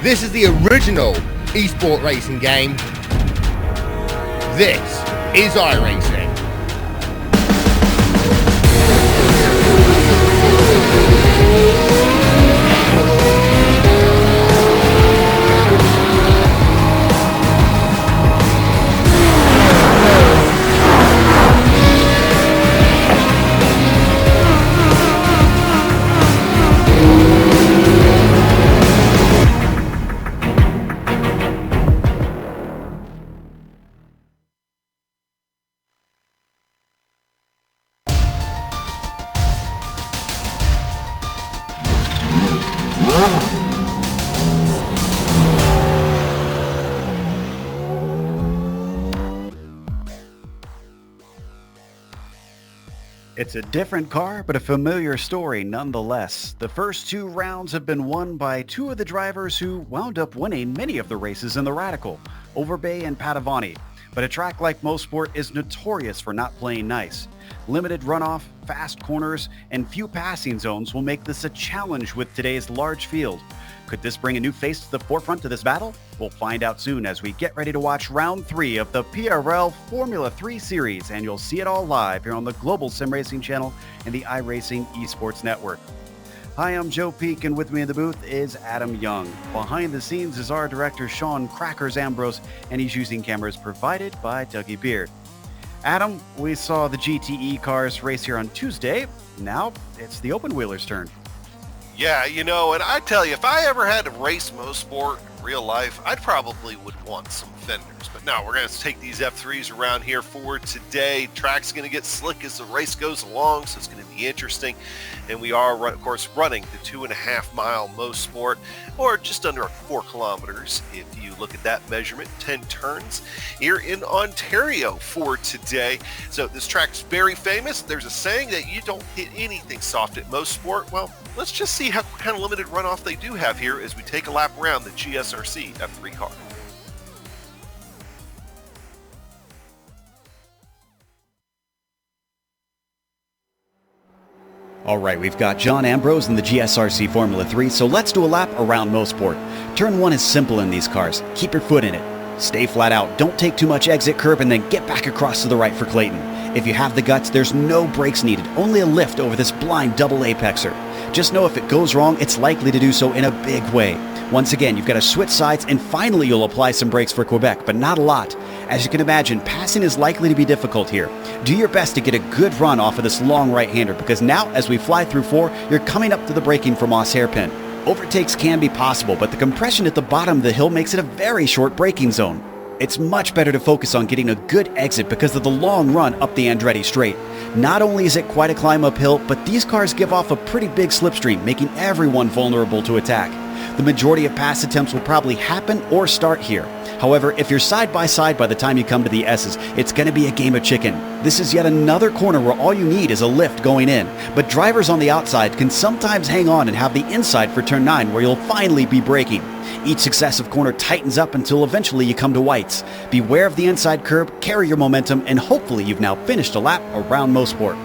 This is the original esport racing game. This is iRacing. It's a different car, but a familiar story nonetheless. The first two rounds have been won by two of the drivers who wound up winning many of the races in the Radical, Overbay and Padavani. But a track like Motorsport is notorious for not playing nice. Limited runoff, fast corners, and few passing zones will make this a challenge with today's large field. Could this bring a new face to the forefront to this battle? We'll find out soon as we get ready to watch round 3 of the PRL Formula 3 Series, and you'll see it all live here on the Global SimRacing Channel and the iRacing Esports Network. Hi, I'm Joe Peak, and with me in the booth is Adam Young. Behind the scenes is our director, Sean Crackers Ambrose, and he's using cameras provided by Dougie Beard. Adam, we saw the GTE cars race here on Tuesday. Now it's the open wheelers' turn. Yeah, you know, and I tell you, if I ever had to race Motorsport in real life, I'd probably would want some fenders. But no, we're going to take these F3s around here for today. Track's going to get slick as the race goes along, so it's going to be interesting. And we are, of course, running the 2.5 mile Motorsport, or just under 4 kilometers if you look at that measurement, 10 turns here in Ontario for today. So this track's very famous. There's a saying that you don't hit anything soft at Motorsport. Well, let's just see what kind of limited runoff they do have here as we take a lap around the GSRC F3 car. All right, we've got John Ambrose in the GSRC Formula 3, so let's do a lap around Motorsport. Turn 1 is simple in these cars. Keep your foot in it. Stay flat out. Don't take too much exit curb, and then get back across to the right for Clayton. If you have the guts, there's no brakes needed, only a lift over this blind double apexer. Just know if it goes wrong, it's likely to do so in a big way. Once again, you've got to switch sides, and finally you'll apply some brakes for Quebec, but not a lot. As you can imagine, passing is likely to be difficult here. Do your best to get a good run off of this long right-hander, because now, as we fly through 4, you're coming up to the braking for Moss Hairpin. Overtakes can be possible, but the compression at the bottom of the hill makes it a very short braking zone. It's much better to focus on getting a good exit because of the long run up the Andretti Straight. Not only is it quite a climb uphill, but these cars give off a pretty big slipstream, making everyone vulnerable to attack. The majority of pass attempts will probably happen or start here. However, if you're side by side by the time you come to the S's, it's going to be a game of chicken. This is yet another corner where all you need is a lift going in, but drivers on the outside can sometimes hang on and have the inside for turn 9 where you'll finally be braking. Each successive corner tightens up until eventually you come to whites. Beware of the inside curb, carry your momentum, and hopefully you've now finished a lap around Motorsport.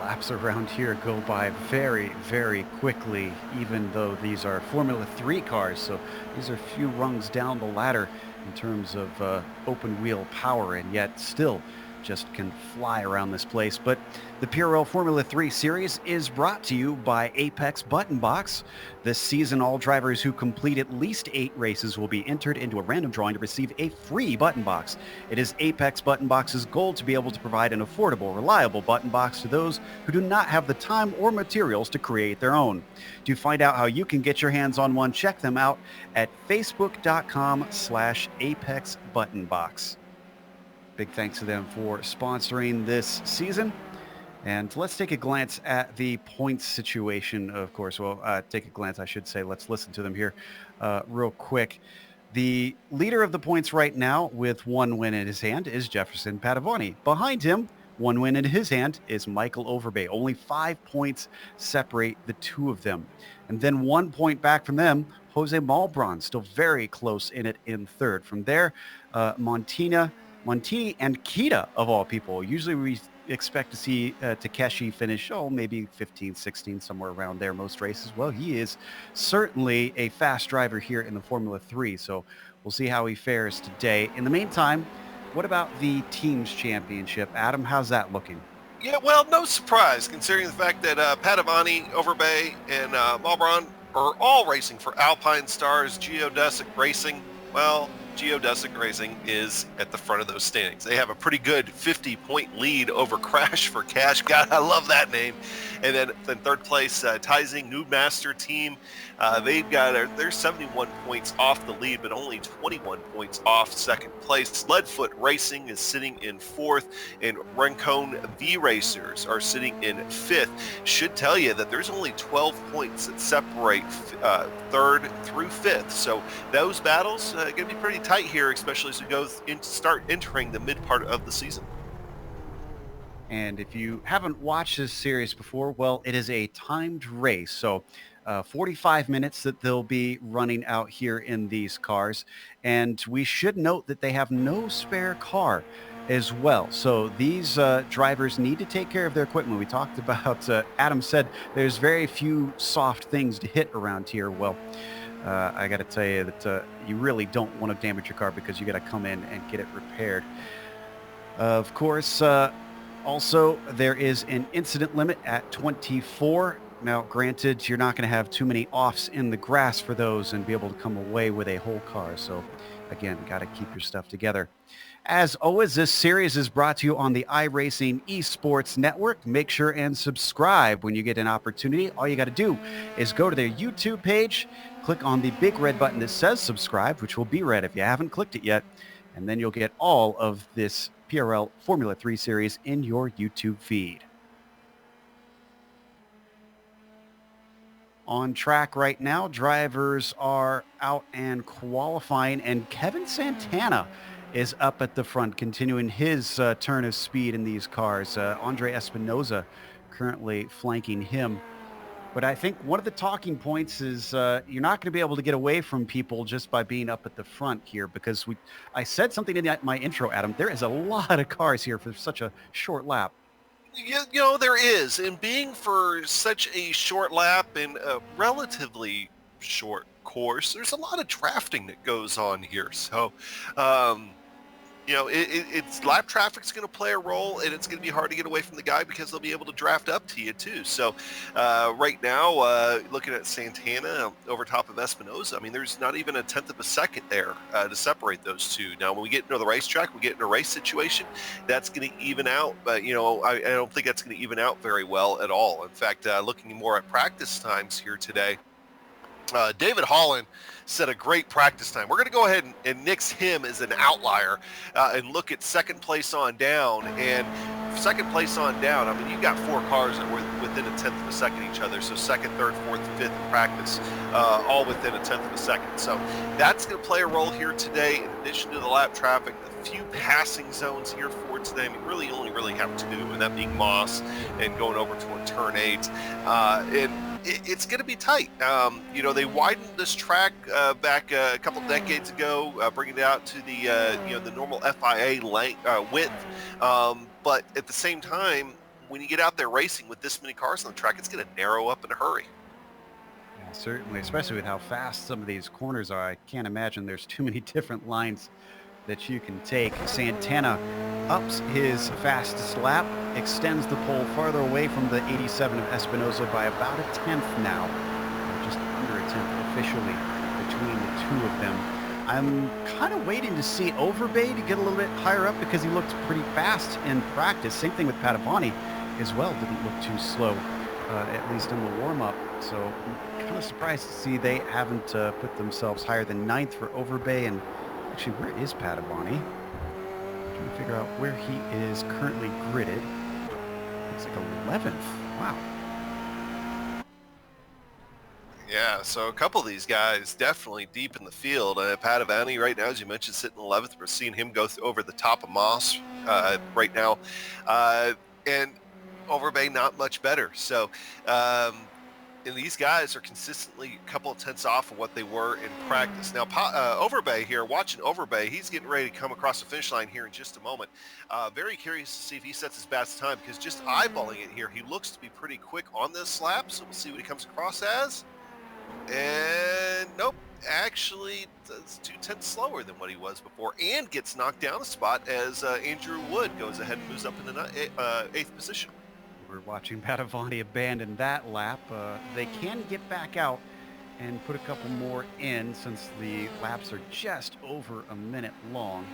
Laps around here go by very, very quickly, even though these are Formula 3 cars, so these are a few rungs down the ladder in terms of open wheel power, and yet still just can fly around this place. But the PRL Formula 3 Series is brought to you by Apex Button Box. This season, all drivers who complete at least 8 races will be entered into a random drawing to receive a free button box. It is Apex Button Box's goal to be able to provide an affordable, reliable button box to those who do not have the time or materials to create their own. To find out how you can get your hands on one, check them out at facebook.com/Apex Button Box. Big thanks to them for sponsoring this season. And let's take a glance at the points situation, of course. Well, take a glance, I should say. Let's listen to them here real quick. The leader of the points right now with 1 win in his hand is Jefferson Padavani. Behind him, One win in his hand is Michael Overbay. Only 5 points separate the two of them. And then 1 point back from them, Jose Malbron, still very close in it in third. From there, Montini and Kita, of all people. Usually we expect to see Takeshi finish, maybe 15, 16, somewhere around there most races. Well, he is certainly a fast driver here in the Formula 3, so we'll see how he fares today. In the meantime, what about the Teams Championship? Adam, how's that looking? Yeah, well, no surprise, considering the fact that Padavani, Overbay, and Malbron are all racing for Alpine Stars, Geodesic Racing. Well, Geodesic Racing is at the front of those standings. They have a pretty good 50-point lead over Crash for Cash. God, I love that name. And then in third place, Taizing New Master Team. They're 71 points off the lead, but only 21 points off second place. Leadfoot Racing is sitting in fourth, and Rincon V Racers are sitting in fifth. Should tell you that there's only 12 points that separate third through fifth. So those battles are going to be pretty tight here, especially as we start entering the mid part of the season. And if you haven't watched this series before, well, it is a timed race. So 45 minutes that they'll be running out here in these cars. And we should note that they have no spare car as well. So these drivers need to take care of their equipment. We talked about, Adam said, there's very few soft things to hit around here. Well, I got to tell you that you really don't want to damage your car because you got to come in and get it repaired. Of course, also, there is an incident limit at 24. Now, granted, you're not going to have too many offs in the grass for those and be able to come away with a whole car. So, again, got to keep your stuff together. As always, this series is brought to you on the iRacing Esports Network. Make sure and subscribe when you get an opportunity. All you got to do is go to their YouTube page, click on the big red button that says subscribe, which will be red if you haven't clicked it yet, and then you'll get all of this PRL Formula 3 series in your YouTube feed. On track right now, drivers are out and qualifying, and Kevin Santana is up at the front, continuing his turn of speed in these cars. Andre Espinoza currently flanking him. But I think one of the talking points is you're not going to be able to get away from people just by being up at the front here, because I said something in my intro, Adam. There is a lot of cars here for such a short lap. You know, there is. And being for such a short lap and a relatively short course, there's a lot of drafting that goes on here. So, it's lap traffic's going to play a role, and it's going to be hard to get away from the guy because they'll be able to draft up to you too. So right now, looking at Santana over top of Espinoza, I mean, there's not even a tenth of a second there to separate those two. Now, when we get into the racetrack, we get in a race situation, that's going to even out. But, I don't think that's going to even out very well at all. In fact, looking more at practice times here today, David Holland set a great practice time. We're going to go ahead and nix him as an outlier and look at second place on down. And second place on down, I mean, you've got four cars that were within a tenth of a second each other. So second, third, fourth, fifth in practice, all within a tenth of a second. So that's going to play a role here today, in addition to the lap traffic. A few passing zones here for today. I mean, really only have two, and that being Moss and going over to turn 8. It's going to be tight. They widened this track back a couple decades ago, bringing it out to the normal FIA length, width. But at the same time, when you get out there racing with this many cars on the track, it's going to narrow up in a hurry. Yeah, certainly, especially with how fast some of these corners are. I can't imagine there's too many different lines that you can take. Santana ups his fastest lap, extends the pole farther away from the 87 of Espinoza by about a tenth now, just under a tenth officially between the two of them. I'm kind of waiting to see Overbay to get a little bit higher up because he looked pretty fast in practice. Same thing with Padavani as well, didn't look too slow, at least in the warm-up. So I'm kind of surprised to see they haven't put themselves higher than 9th for Overbay. And actually, where is Padavani? Trying to figure out where he is currently gridded. Looks like 11th. Wow. Yeah, so a couple of these guys definitely deep in the field. Padavani right now, as you mentioned, sitting 11th. We're seeing him go over the top of Moss right now. And Overbay not much better. So and these guys are consistently a couple of tenths off of what they were in practice. Now, Overbay here, watching Overbay, he's getting ready to come across the finish line here in just a moment. Very curious to see if he sets his best time, because just eyeballing it here, he looks to be pretty quick on this lap, so we'll see what he comes across as. And nope, actually, it's 2/10 slower than what he was before, and gets knocked down a spot as Andrew Wood goes ahead and moves up into eighth position. We're watching Padavani abandon that lap. They can get back out and put a couple more in, since the laps are just over a minute long.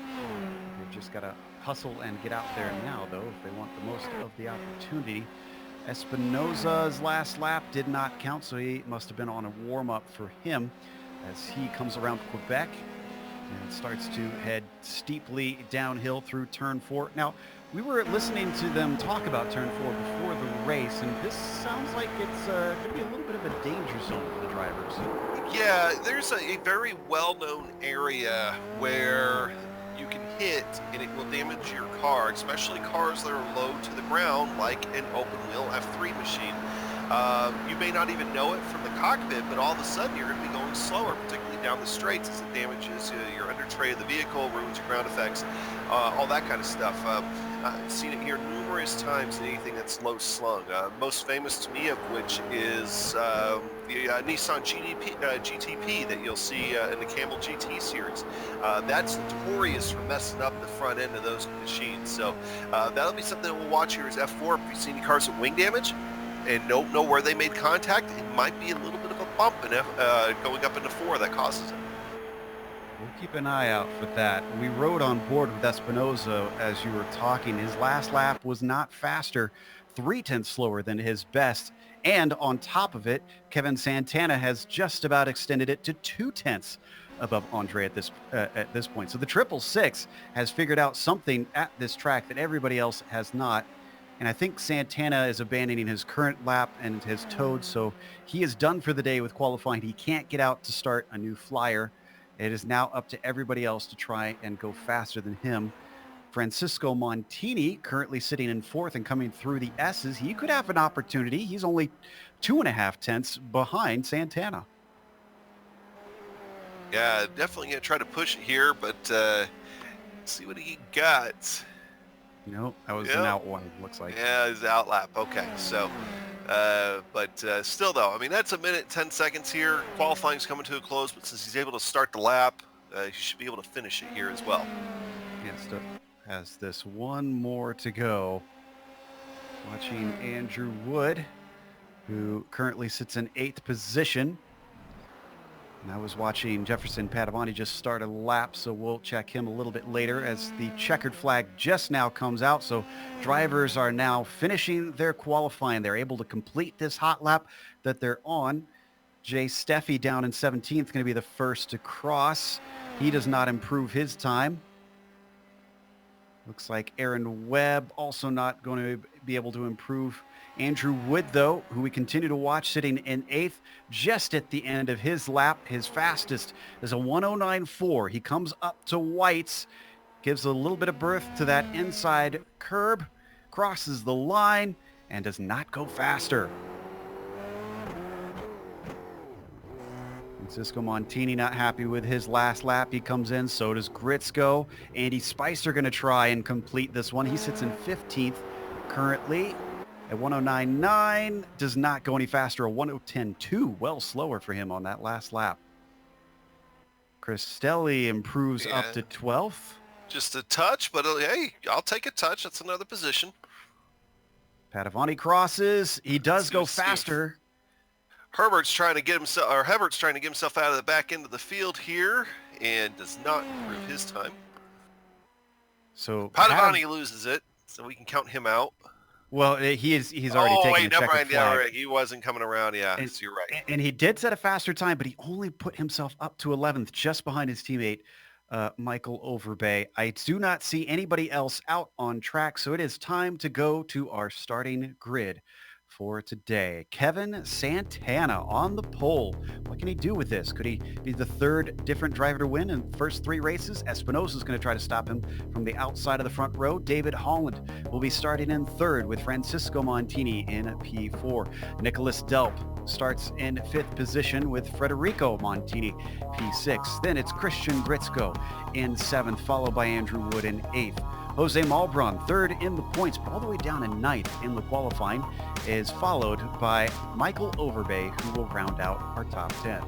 They've just got to hustle and get out there now, though, if they want the most of the opportunity. Espinosa's last lap did not count, so he must have been on a warm-up for him as he comes around Quebec and starts to head steeply downhill through turn 4. Now, we were listening to them talk about turn 4 before the race, and this sounds like it's going to be a little bit of a danger zone for the drivers. Yeah, there's a very well-known area where you can hit and it will damage your car, especially cars that are low to the ground, like an open wheel F3 machine. You may not even know it from the cockpit, but all of a sudden you're going to be going slower, particularly down the straights, as it damages your under tray of the vehicle, ruins your ground effects, all that kind of stuff. I've seen it here numerous times in anything that's low slung. Most famous to me of which is the Nissan GTP that you'll see in the Camel GT series. That's notorious for messing up the front end of those machines. So that'll be something that we'll watch here as F4. If you see any cars with wing damage and don't know where they made contact, it might be a little bit of a bump in going up into 4 that causes it. We'll keep an eye out for that. We rode on board with Espinosa as you were talking. His last lap was not faster, 3/10 slower than his best. And on top of it, Kevin Santana has just about extended it to 2/10 above Andre at this point. So the 666 has figured out something at this track that everybody else has not. And I think Santana is abandoning his current lap and has towed, so he is done for the day with qualifying. He can't get out to start a new flyer. It is now up to everybody else to try and go faster than him. Francisco Montini, currently sitting in 4th and coming through the S's, he could have an opportunity. He's only 2.5 tenths behind Santana. Yeah, definitely going to try to push it here, but see what he got. No, that was an out one, looks like. Yeah, it's out lap. Okay, so, but still though, I mean, that's a minute, 10 seconds here. Qualifying's coming to a close, but since he's able to start the lap, he should be able to finish it here as well. Yes, still has this one more to go. Watching Andrew Wood, who currently sits in 8th position. And I was watching Jefferson Padavani just start a lap, so we'll check him a little bit later as the checkered flag just now comes out. So drivers are now finishing their qualifying. They're able to complete this hot lap that they're on. Jay Steffi down in 17th, going to be the first to cross. He does not improve his time. Looks like Aaron Webb also not going to be able to improve. Andrew Wood, though, who we continue to watch, sitting in 8th, just at the end of his lap. His fastest is a 109.4. He comes up to White's, gives a little bit of berth to that inside curb, crosses the line, and does not go faster. Francisco Montini not happy with his last lap. He comes in, so does Gritzko. Andy Spicer going to try and complete this one. He sits in 15th currently at 109.9. Does not go any faster. A 110.2, well slower for him on that last lap. Cristelli improves up to 12th. Just a touch, but hey, I'll take a touch. That's another position. Padavani crosses. He does go faster. Hebert's trying to get himself out of the back end of the field here and does not improve his time. So Padavani loses it, so we can count him out. Well, he's already taken a checkered flag. Yeah, right. He wasn't coming around. Yeah, and, so you're right. And he did set a faster time, but he only put himself up to 11th, just behind his teammate, Michael Overbay. I do not see anybody else out on track, so it is time to go to our starting grid for today. Kevin Santana on the pole. What can he do with this? Could he be the third different driver to win in the first 3 races? Espinosa's going to try to stop him from the outside of the front row. David Holland will be starting in third with Francisco Montini in P4. Nicholas Delp starts in 5th position with Federico Montini, P6. Then it's Christian Gritzko in 7th, followed by Andrew Wood in 8th. Jose Malbron, 3rd in the points, but all the way down in 9th in the qualifying, is followed by Michael Overbay, who will round out our top 10.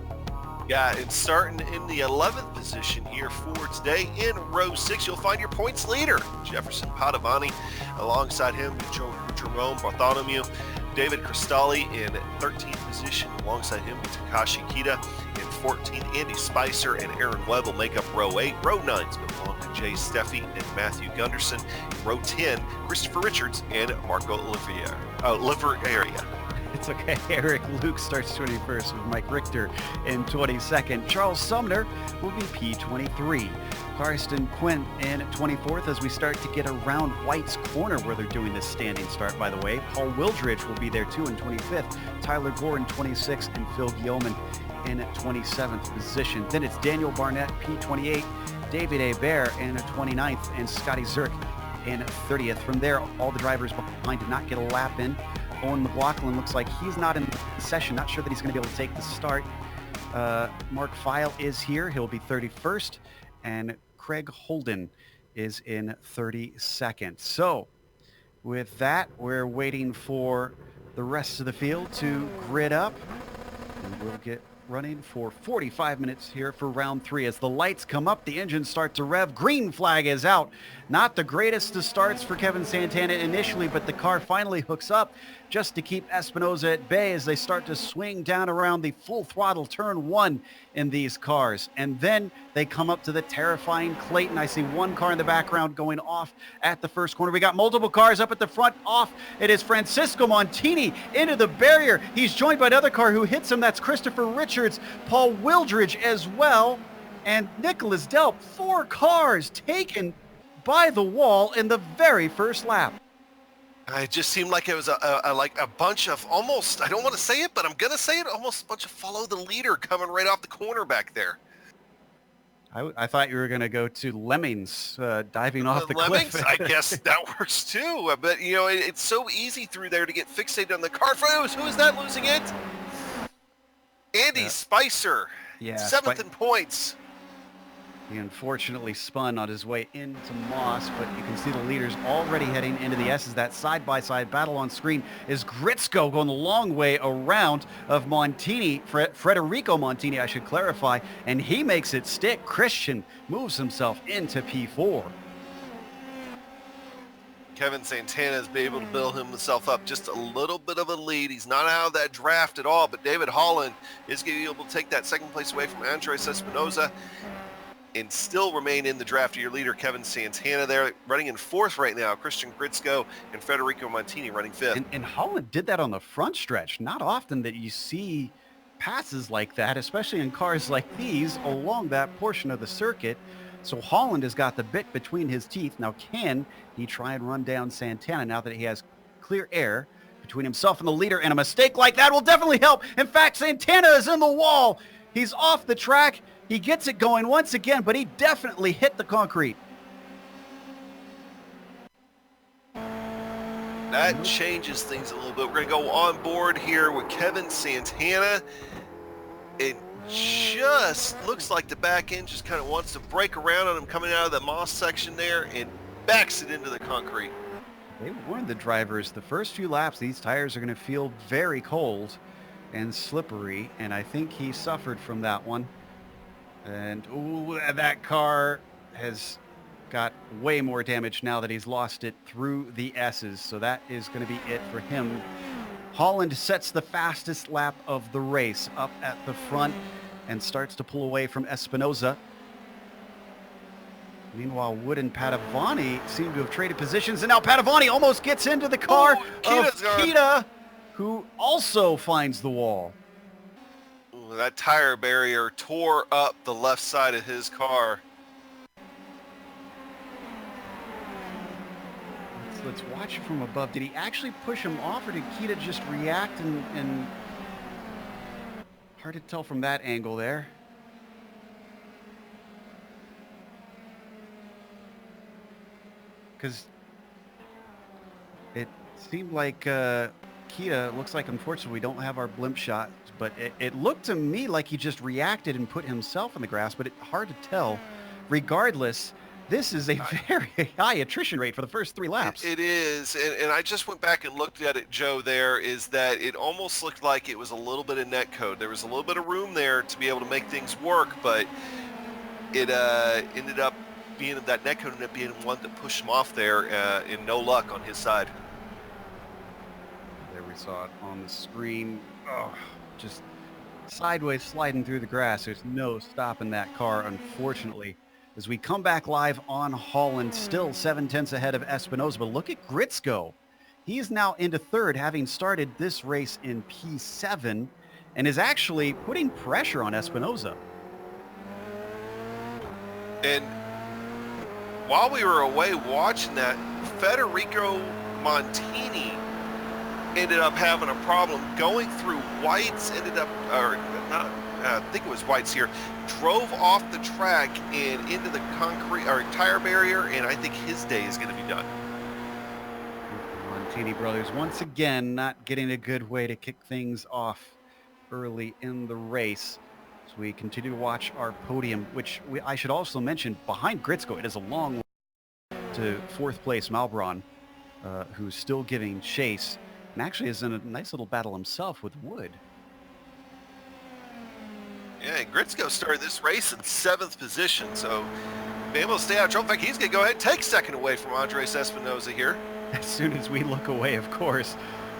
Yeah, and starting in the 11th position here for today in row 6, you'll find your points leader, Jefferson Padavani. Alongside him, Jerome Bartholomew. David Cristalli in 13th position. Alongside him, Takashi Kita in 14th. Andy Spicer and Aaron Webb will make up row 8. Row 9 is going to belong to Jay Steffi and Matthew Gunderson. In row 10, Christopher Richards and Marco Oliveira. It's okay. Eric Luke starts 21st with Mike Richter in 22nd. Charles Sumner will be P23. Karsten Quint in 24th as we start to get around White's Corner where they're doing this standing start, by the way. Paul Wildridge will be there too in 25th. Tyler Gore in 26th and Phil Gilman in 27th position. Then it's Daniel Barnett, P28, David Hebert in 29th, and Scotty Zirk in 30th. From there, all the drivers behind did not get a lap in. Owen McLaughlin looks like he's not in the session. Not sure that he's going to be able to take the start. Mark Feil is here. He'll be 31st. And Craig Holden is in 32nd. So with that, we're waiting for the rest of the field to grid up. And we'll get running for 45 minutes here for round 3. As the lights come up, the engines start to rev. Green flag is out. Not the greatest of starts for Kevin Santana initially, but the car finally hooks up just to keep Espinosa at bay as they start to swing down around the full throttle turn 1 in these cars. And then they come up to the terrifying Clayton. I see one car in the background going off at the first corner. We got multiple cars up at the front off. It is Francisco Montini into the barrier. He's joined by another car who hits him. That's Christopher Richards, Paul Wildridge as well, and Nicholas Delp. 4 cars taken by the wall in the very first lap. It just seemed like it was a bunch of almost, I don't want to say it, but I'm going to say it, almost a bunch of follow the leader coming right off the corner back there. I thought you were going to go to Lemmings diving off the Lemmings, cliff. I guess that works too. But, you know, it's so easy through there to get fixated on the car. Who is that losing it? Andy Spicer, Yeah, 7th in points. He unfortunately spun on his way into Moss, but you can see the leaders already heading into the S's. That side-by-side battle on screen is Gritzko going the long way around of Montini, Federico Montini, I should clarify, and he makes it stick. Christian moves himself into P4. Kevin Santana has been able to build himself up just a little bit of a lead. He's not out of that draft at all, but David Holland is going to be able to take that second place away from Andres Espinosa and still remain in the draft. Your leader, Kevin Santana, there running in 4th right now. Christian Gritzko and Federico Montini running 5th. And Holland did that on the front stretch. Not often that you see passes like that, especially in cars like these along that portion of the circuit. So Holland has got the bit between his teeth. Now, can he try and run down Santana now that he has clear air between himself and the leader? And a mistake like that will definitely help. In fact, Santana is in the wall. He's off the track. He gets it going once again, but he definitely hit the concrete. That changes things a little bit. We're going to go on board here with Kevin Santana. It just looks like the back end just kind of wants to break around on him coming out of the Moss section there and backs it into the concrete. They warned the drivers the first few laps, these tires are going to feel very cold and slippery, and I think he suffered from that one. And ooh, that car has got way more damage now that he's lost it through the S's. So that is going to be it for him. Holland sets the fastest lap of the race up at the front and starts to pull away from Espinosa. Meanwhile, Wood and Padavani seem to have traded positions, and now Padavani almost gets into the car of Kita, who also finds the wall. That tire barrier tore up the left side of his car. let's watch it from above. Did he actually push him off, or did Kita just react and hard to tell from that angle there. Because it seemed like Kita, looks like unfortunately we don't have our blimp shot, but it looked to me like he just reacted and put himself in the grass, but it's hard to tell. Regardless, this is a very high attrition rate for the first 3 laps. It is, and I just went back and looked at it, Joe, there, is that it almost looked like it was a little bit of net code. There was a little bit of room there to be able to make things work, but it ended up being that net code ended up being one that pushed him off there, and no luck on his side. There we saw it on the screen. Oh, just sideways sliding through the grass. There's no stopping that car, unfortunately. As we come back live on Holland, still 7/10 ahead of Espinosa. But look at Gritzko. He is now into third, having started this race in P7, and is actually putting pressure on Espinosa. And while we were away watching that, Federico Montini ended up having a problem going through whites, ended up, or not, I think it was whites here, drove off the track and into the concrete or tire barrier, and I think his day is going to be done. Montini brothers once again not getting a good way to kick things off early in the race. So we continue to watch our podium, which I should also mention, behind Gritzko, it is a long way to 4th place Malbron, who's still giving chase, and actually is in a nice little battle himself with Wood. Yeah, and Gritzko started this race in 7th position, so being able to stay out of trouble. In fact, he's going to go ahead and take second away from Andres Espinosa here. As soon as we look away, of course.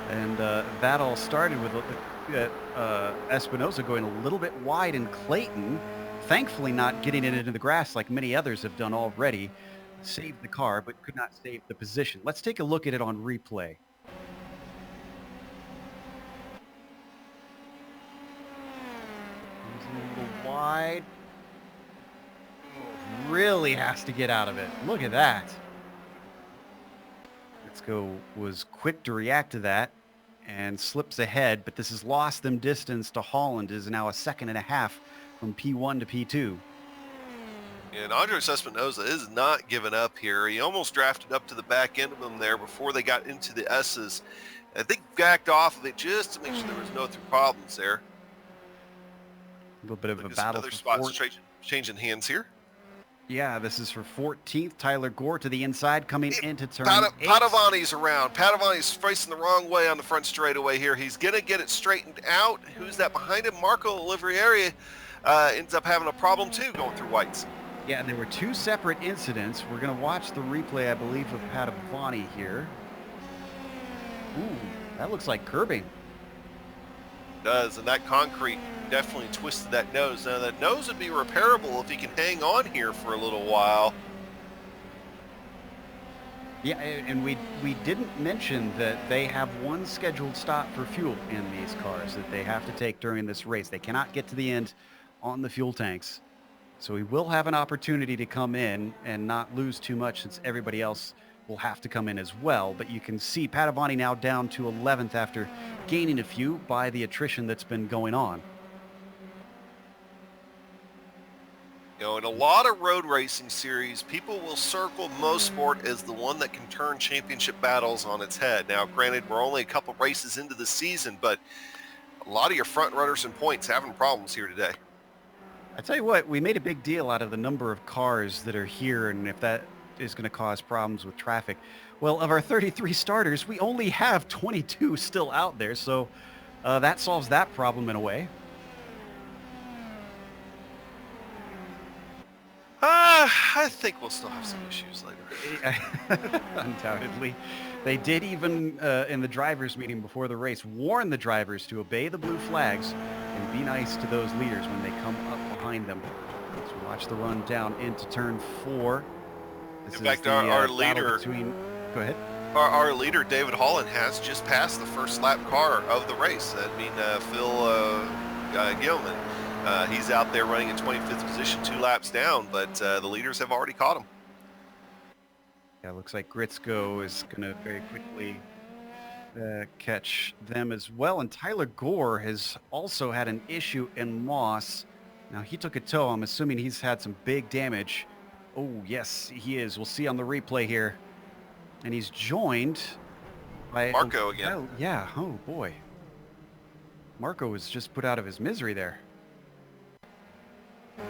And that all started with Espinosa going a little bit wide, and Clayton, thankfully not getting it into the grass like many others have done already, saved the car, but could not save the position. Let's take a look at it on replay. A little wide. Really has to get out of it. Look at that. Gritzko was quick to react to that and slips ahead, but this has lost them distance to Holland. It is now a 2.5 seconds from P1 to P2. And Andres Espinosa is not giving up here. He almost drafted up to the back end of them there before they got into the S's. I think backed off of it just to make sure there was no other problems there. A little bit of a battle. Other spots changing hands here. Yeah, this is for 14th. Tyler Gore to the inside, coming into turn 8. Padovani's around. Padovani's facing the wrong way on the front straightaway here. He's going to get it straightened out. Who's that behind him? Marco Olivieri ends up having a problem too going through whites. Yeah, and there were 2 separate incidents. We're going to watch the replay, I believe, of Padovani here. Ooh, that looks like curbing. It does, and that concrete definitely twisted that nose. Now that nose would be repairable if he can hang on here for a little while. Yeah, and we didn't mention that they have 1 scheduled stop for fuel in these cars that they have to take during this race. They cannot get to the end on the fuel tanks. So we will have an opportunity to come in and not lose too much, since everybody else will have to come in as well. But you can see Padovani now down to 11th after gaining a few by the attrition that's been going on. You know, in a lot of road racing series, people will circle Motorsport as the one that can turn championship battles on its head. Now, granted, we're only a couple races into the season, but a lot of your front runners and points having problems here today. I tell you what, we made a big deal out of the number of cars that are here and if that is going to cause problems with traffic. Well, of our 33 starters, we only have 22 still out there, so that solves that problem in a way. I think we'll still have some issues later. Undoubtedly. They did even, in the drivers' meeting before the race, warn the drivers to obey the blue flags and be nice to those leaders when they come up behind them. So watch the run down into turn 4. In fact, our leader... Go ahead. Our leader, David Holland, has just passed the first lap car of the race. I mean, Phil Gilman. He's out there running in 25th position, 2 laps down, but the leaders have already caught him. Yeah, looks like Gritzko is going to very quickly catch them as well. And Tyler Gore has also had an issue in Moss. Now, he took a tow. I'm assuming he's had some big damage. Oh, yes, he is. We'll see on the replay here. And he's joined by Marco again. Oh, yeah. Oh, boy. Marco was just put out of his misery there. I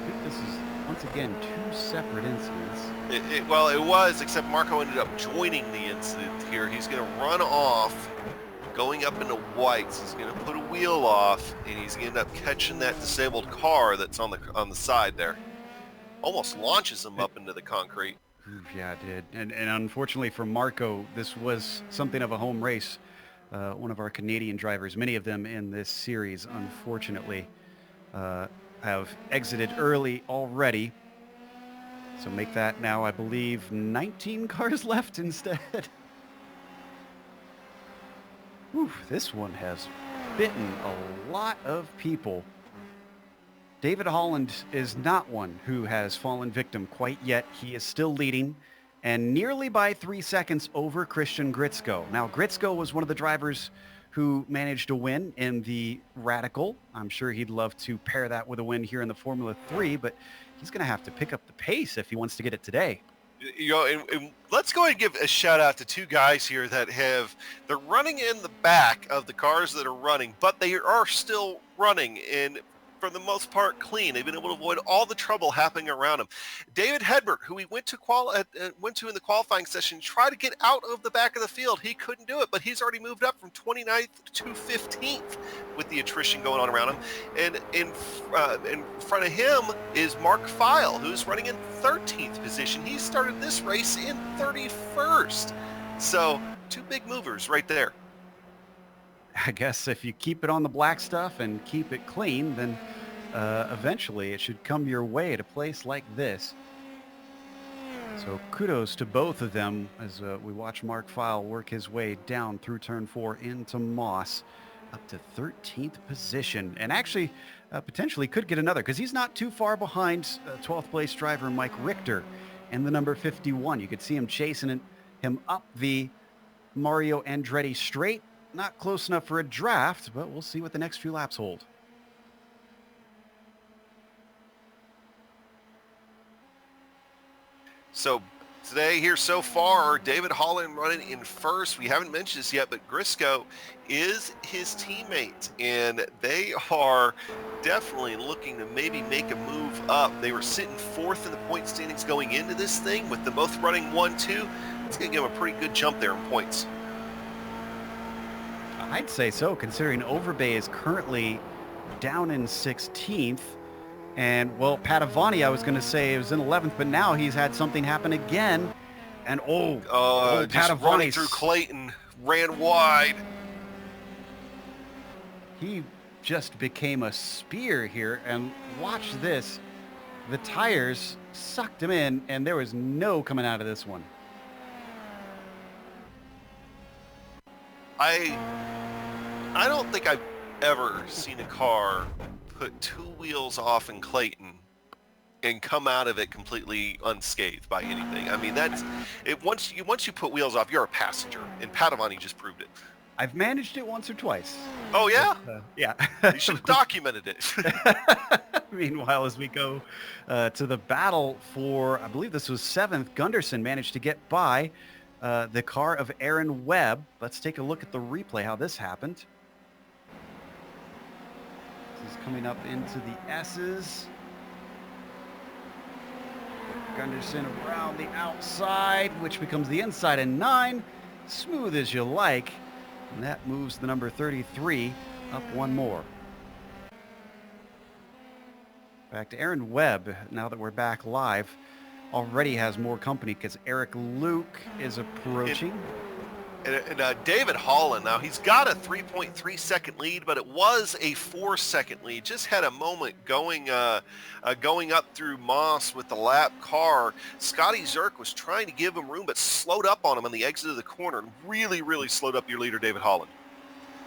think this is, once again, two separate incidents. Well, it was, except Marco ended up joining the incident here. He's going to run off, going up into whites. He's going to put a wheel off, and he's going to end up catching that disabled car that's on the side there. Almost launches him up into the concrete. Yeah, it did. And unfortunately for Marco, this was something of a home race. One of our Canadian drivers, many of them in this series, unfortunately, have exited early already. So make that now, I believe, 19 cars left instead. Whew, this one has bitten a lot of people. David Holland is not one who has fallen victim quite yet. He is still leading and nearly by 3 seconds over Christian Gritzko. Now, Gritzko was one of the drivers who managed to win in the Radical. I'm sure he'd love to pair that with a win here in the Formula 3, but he's going to have to pick up the pace if he wants to get it today. You know, and let's go ahead and give a shout out to two guys here that they're running in the back of the cars that are running, but they are still running, and for the most part clean. They've been able to avoid all the trouble happening around them. David Hedbert, who we went to in the qualifying session, tried to get out of the back of the field. He couldn't do it, but he's already moved up from 29th to 15th with the attrition going on around him. And in front of him is Mark Feil, who's running in 13th position. He started this race in 31st. So two big movers right there. I guess if you keep it on the black stuff and keep it clean, then eventually it should come your way at a place like this. So kudos to both of them as we watch Mark Feil work his way down through turn 4 into Moss up to 13th position, and actually potentially could get another because he's not too far behind 12th place driver Mike Richter in the number 51. You could see him chasing him up the Mario Andretti straight. Not close enough for a draft, but we'll see what the next few laps hold. So today here so far, David Holland running in first. We haven't mentioned this yet, but Gritzko is his teammate, and they are definitely looking to maybe make a move up. They were sitting fourth in the point standings going into this thing with them both running 1-2. It's going to give them a pretty good jump there in points. I'd say so, considering Overbay is currently down in 16th. And, well, Padavani, I was going to say, was in 11th, but now he's had something happen again. And, just running through Clayton, ran wide. He just became a spear here. And watch this. The tires sucked him in, and there was no coming out of this one. I don't think I've ever seen a car put two wheels off in Clayton and come out of it completely unscathed by anything. I mean, that's it. Once you put wheels off, you're a passenger, and Padavani just proved it. I've managed it once or twice. Oh yeah, yeah. You should have documented it. Meanwhile, as we go to the battle for, I believe this was 7th, Gunderson managed to get by the car of Aaron Webb. Let's take a look at the replay, how this happened. This is coming up into the S's. Gunderson around the outside, which becomes the inside and 9. Smooth as you like. And that moves the number 33 up one more. Back to Aaron Webb, now that we're back live. Already has more company because Eric Luke is approaching. And David Holland, now he's got a 3.3 second lead, but it was a 4 second lead. Just had a moment going up through Moss with the lap car. Scotty Zerk was trying to give him room, but slowed up on him on the exit of the corner and really, really slowed up your leader, David Holland.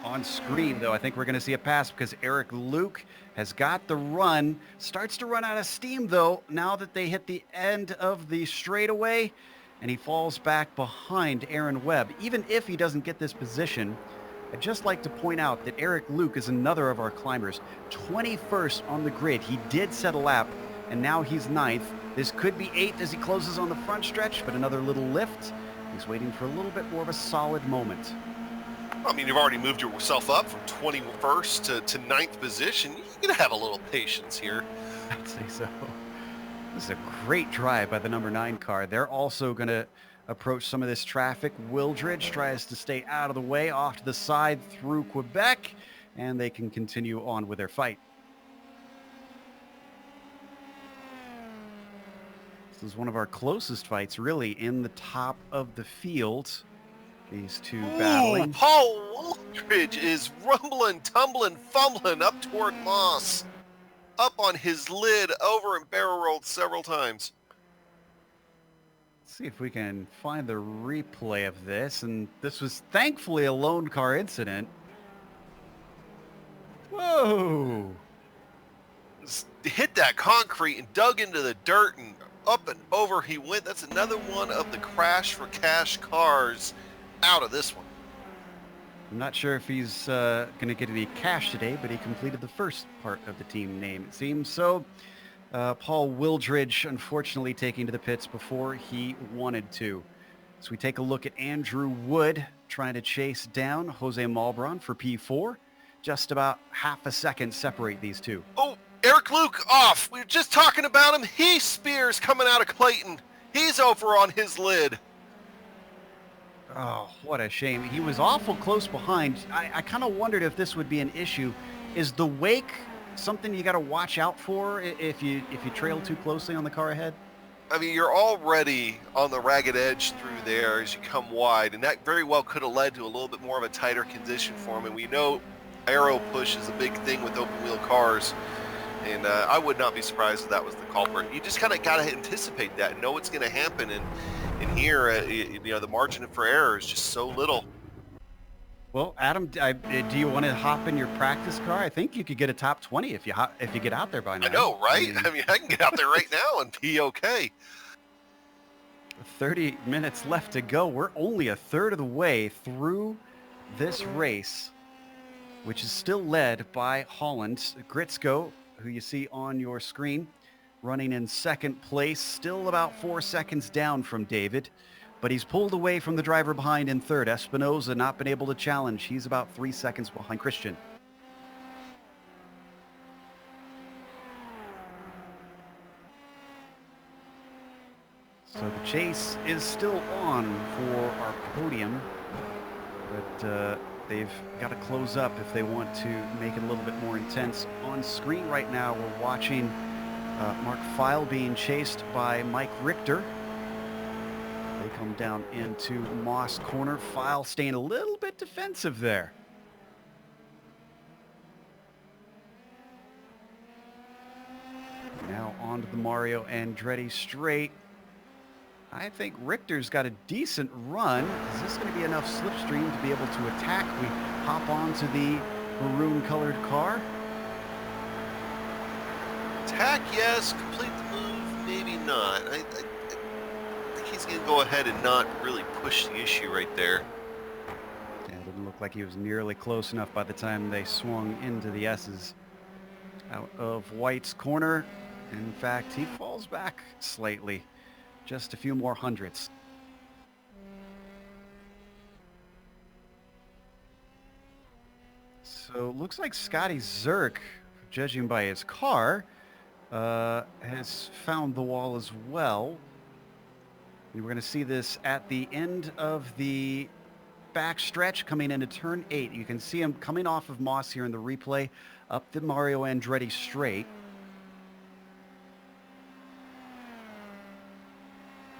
On screen, though, I think we're going to see a pass because Eric Luke has got the run. Starts to run out of steam, though, now that they hit the end of the straightaway, and he falls back behind Aaron Webb. Even if he doesn't get this position, I'd just like to point out that Eric Luke is another of our climbers. 21st on the grid. He did set a lap, and now he's 9th. This could be 8th as he closes on the front stretch, but another little lift. He's waiting for a little bit more of a solid moment. I mean, you've already moved yourself up from 21st to 9th position. You're going to have a little patience here. I'd say so. This is a great drive by the number 9 car. They're also going to approach some of this traffic. Wildridge tries to stay out of the way, off to the side through Quebec, and they can continue on with their fight. This is one of our closest fights, really, in the top of the field. These two battling. Paul Wildridge is rumbling, tumbling, fumbling up toward Moss. Up on his lid, over and barrel rolled several times. Let's see if we can find the replay of this. And this was thankfully a lone car incident. Whoa! Hit that concrete and dug into the dirt, and up and over he went. That's another one of the Crash for Cash cars out of this one. I'm not sure if he's going to get any cash today, but he completed the first part of the team name, it seems. So Paul Wildridge, unfortunately, taking to the pits before he wanted to. So we take a look at Andrew Wood trying to chase down Jose Malbron for P4. Just about half a second separate these two. Oh, Eric Luke off. We were just talking about him. He spears coming out of Clayton. He's over on his lid. Oh, what a shame. He was awful close behind. I kind of wondered if this would be an issue. Is the wake something you got to watch out for if you trail too closely on the car ahead? I mean, you're already on the ragged edge through there as you come wide, and that very well could have led to a little bit more of a tighter condition for him. And we know aero push is a big thing with open wheel cars, and I would not be surprised if that was the culprit. You just kind of got to anticipate that and know what's going to happen. And here, the margin for error is just so little. Well, Adam, do you want to hop in your practice car? I think you could get a top 20 if you get out there by now. I know, right? I mean, I can get out there right now and be okay. 30 minutes left to go. We're only a third of the way through this race, which is still led by Holland. Gritzko, who you see on your screen, running in second place, still about 4 seconds down from David, but he's pulled away from the driver behind in third. Espinoza not been able to challenge. He's about 3 seconds behind Christian. So the chase is still on for our podium, but they've got to close up if they want to make it a little bit more intense. On screen right now, we're watching Mark Feil being chased by Mike Richter. They come down into Moss corner. Feil staying a little bit defensive there. Now on to the Mario Andretti straight. I think Richter's got a decent run. Is this going to be enough slipstream to be able to attack? We hop onto the maroon-colored car. Attack, yes. Complete the move, maybe not. I think he's going to go ahead and not really push the issue right there. Yeah, it didn't look like he was nearly close enough by the time they swung into the S's. Out of White's corner. In fact, he falls back slightly. Just a few more hundredths. So looks like Scotty Zerk, judging by his car, has found the wall as well. We're going to see this at the end of the back stretch coming into turn 8. You can see him coming off of Moss here in the replay up the Mario Andretti straight.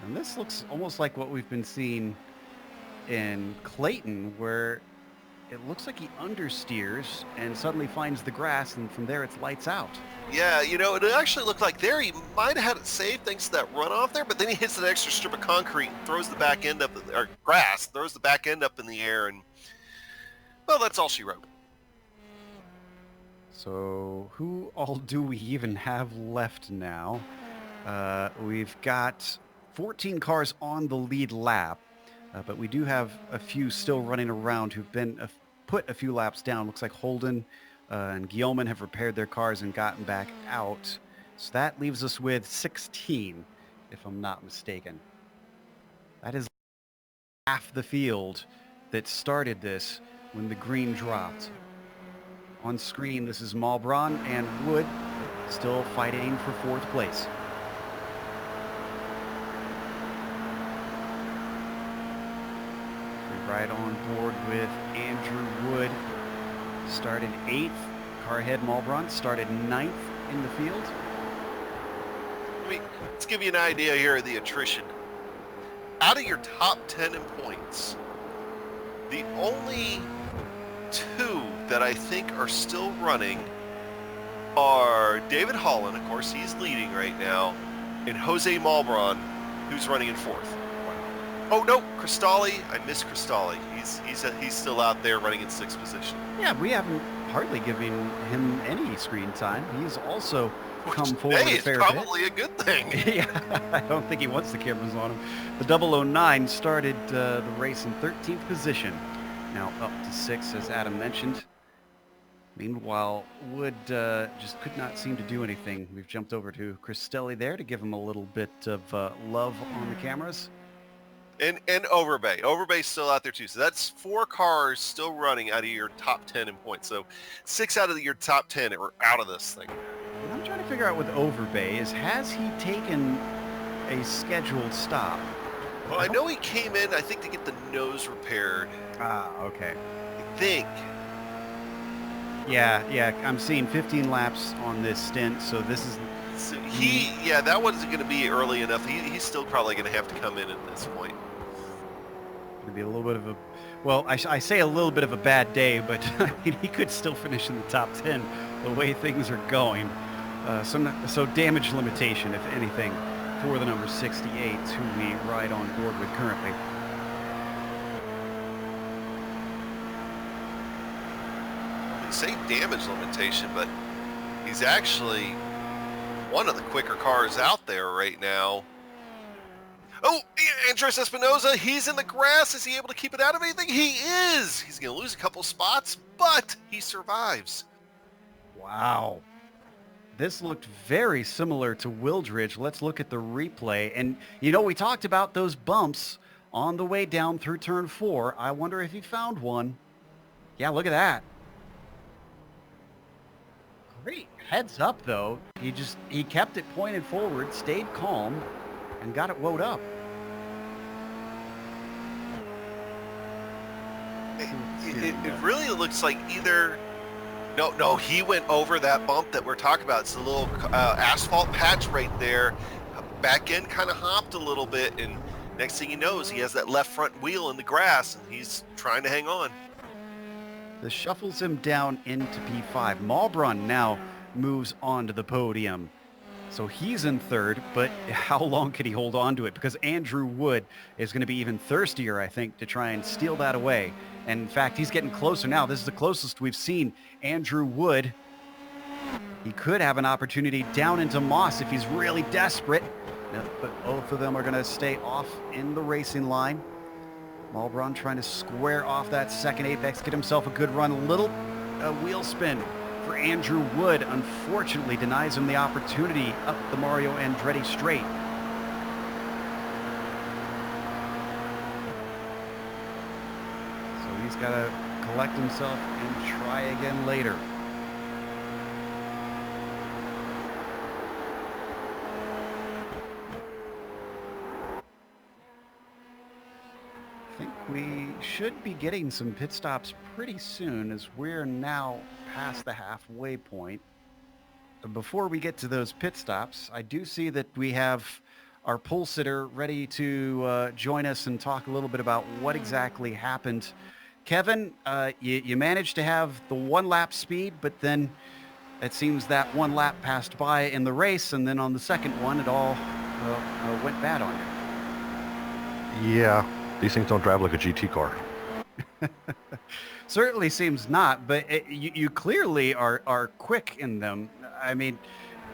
And this looks almost like what we've been seeing in Clayton, where it looks like he understeers and suddenly finds the grass, and from there it's lights out. Yeah, it actually looked like there he might have had it saved thanks to that runoff there, but then he hits an extra strip of concrete and throws the back end up, or grass, throws the back end up in the air, and Well, that's all she wrote. So who all do we even have left now? We've got 14 cars on the lead lap, but we do have a few still running around who've been put a few laps down. Looks like Holden and Guillaume have repaired their cars and gotten back out. So that leaves us with 16, if I'm not mistaken. That is half the field that started this when the green dropped. On screen, this is Malbron and Wood still fighting for 4th place. We're right on board with Andrew Wood. Started 8th. Car ahead Malbron started 9th in the field. Let's give you an idea here of the attrition. Out of your top 10 in points, the only 2 that I think are still running are David Holland, of course, he's leading right now, and Jose Malbron, who's running in 4th. Oh no, Cristalli, I miss Cristalli. He's still out there running in 6th position. Yeah, we haven't hardly given him any screen time. He's also come forward a fair bit. It's probably a good thing. Yeah, I don't think he wants the cameras on him. The 009 started the race in 13th position. Now up to 6th, as Adam mentioned. Meanwhile, Wood just could not seem to do anything. We've jumped over to Cristelli there to give him a little bit of love on the cameras. And Overbay. Overbay's still out there too. So that's 4 cars still running out of your top 10 in points. So 6 out of your top 10 are out of this thing. What I'm trying to figure out with Overbay is, has he taken a scheduled stop? Well, I know he came in, I think, to get the nose repaired. Ah, okay. I think. Yeah, I'm seeing 15 laps on this stint, so this is... So that wasn't going to be early enough. He's still probably going to have to come in at this point. It'd be a little bit of a... Well, I say a little bit of a bad day, but I mean, he could still finish in the top 10 the way things are going. So damage limitation, if anything, for the number 68, who we ride on board with currently. I say damage limitation, but he's actually one of the quicker cars out there right now. Oh, Andres Espinosa, he's in the grass. Is he able to keep it out of anything? He is. He's going to lose a couple spots, but he survives. Wow. This looked very similar to Wildridge. Let's look at the replay. And, you know, we talked about those bumps on the way down through turn 4. I wonder if he found one. Yeah, look at that. Great heads up, though. He kept it pointed forward, stayed calm, and got it wound up. It really looks like either... No, he went over that bump that we're talking about. It's a little asphalt patch right there. Back end kind of hopped a little bit, and next thing he knows, he has that left front wheel in the grass, and he's trying to hang on. This shuffles him down into P5. Malbron now moves on to the podium. So he's in 3rd, but how long can he hold on to it? Because Andrew Wood is going to be even thirstier, I think, to try and steal that away. And in fact, he's getting closer now. This is the closest we've seen Andrew Wood. He could have an opportunity down into Moss if he's really desperate. No, but both of them are going to stay off in the racing line. Malbron trying to square off that second apex, get himself a good run. A little wheel spin for Andrew Wood. Unfortunately, denies him the opportunity up the Mario Andretti straight. So he's got to collect himself and try again later. I think we should be getting some pit stops pretty soon, as we're now past the halfway point. Before we get to those pit stops, I do see that we have our pole sitter ready to join us and talk a little bit about what exactly happened. Kevin, you managed to have the 1 lap speed, but then it seems that 1 lap passed by in the race, and then on the second one, it all went bad on you. Yeah, these things don't drive like a GT car. Certainly seems not, but you clearly are quick in them. I mean,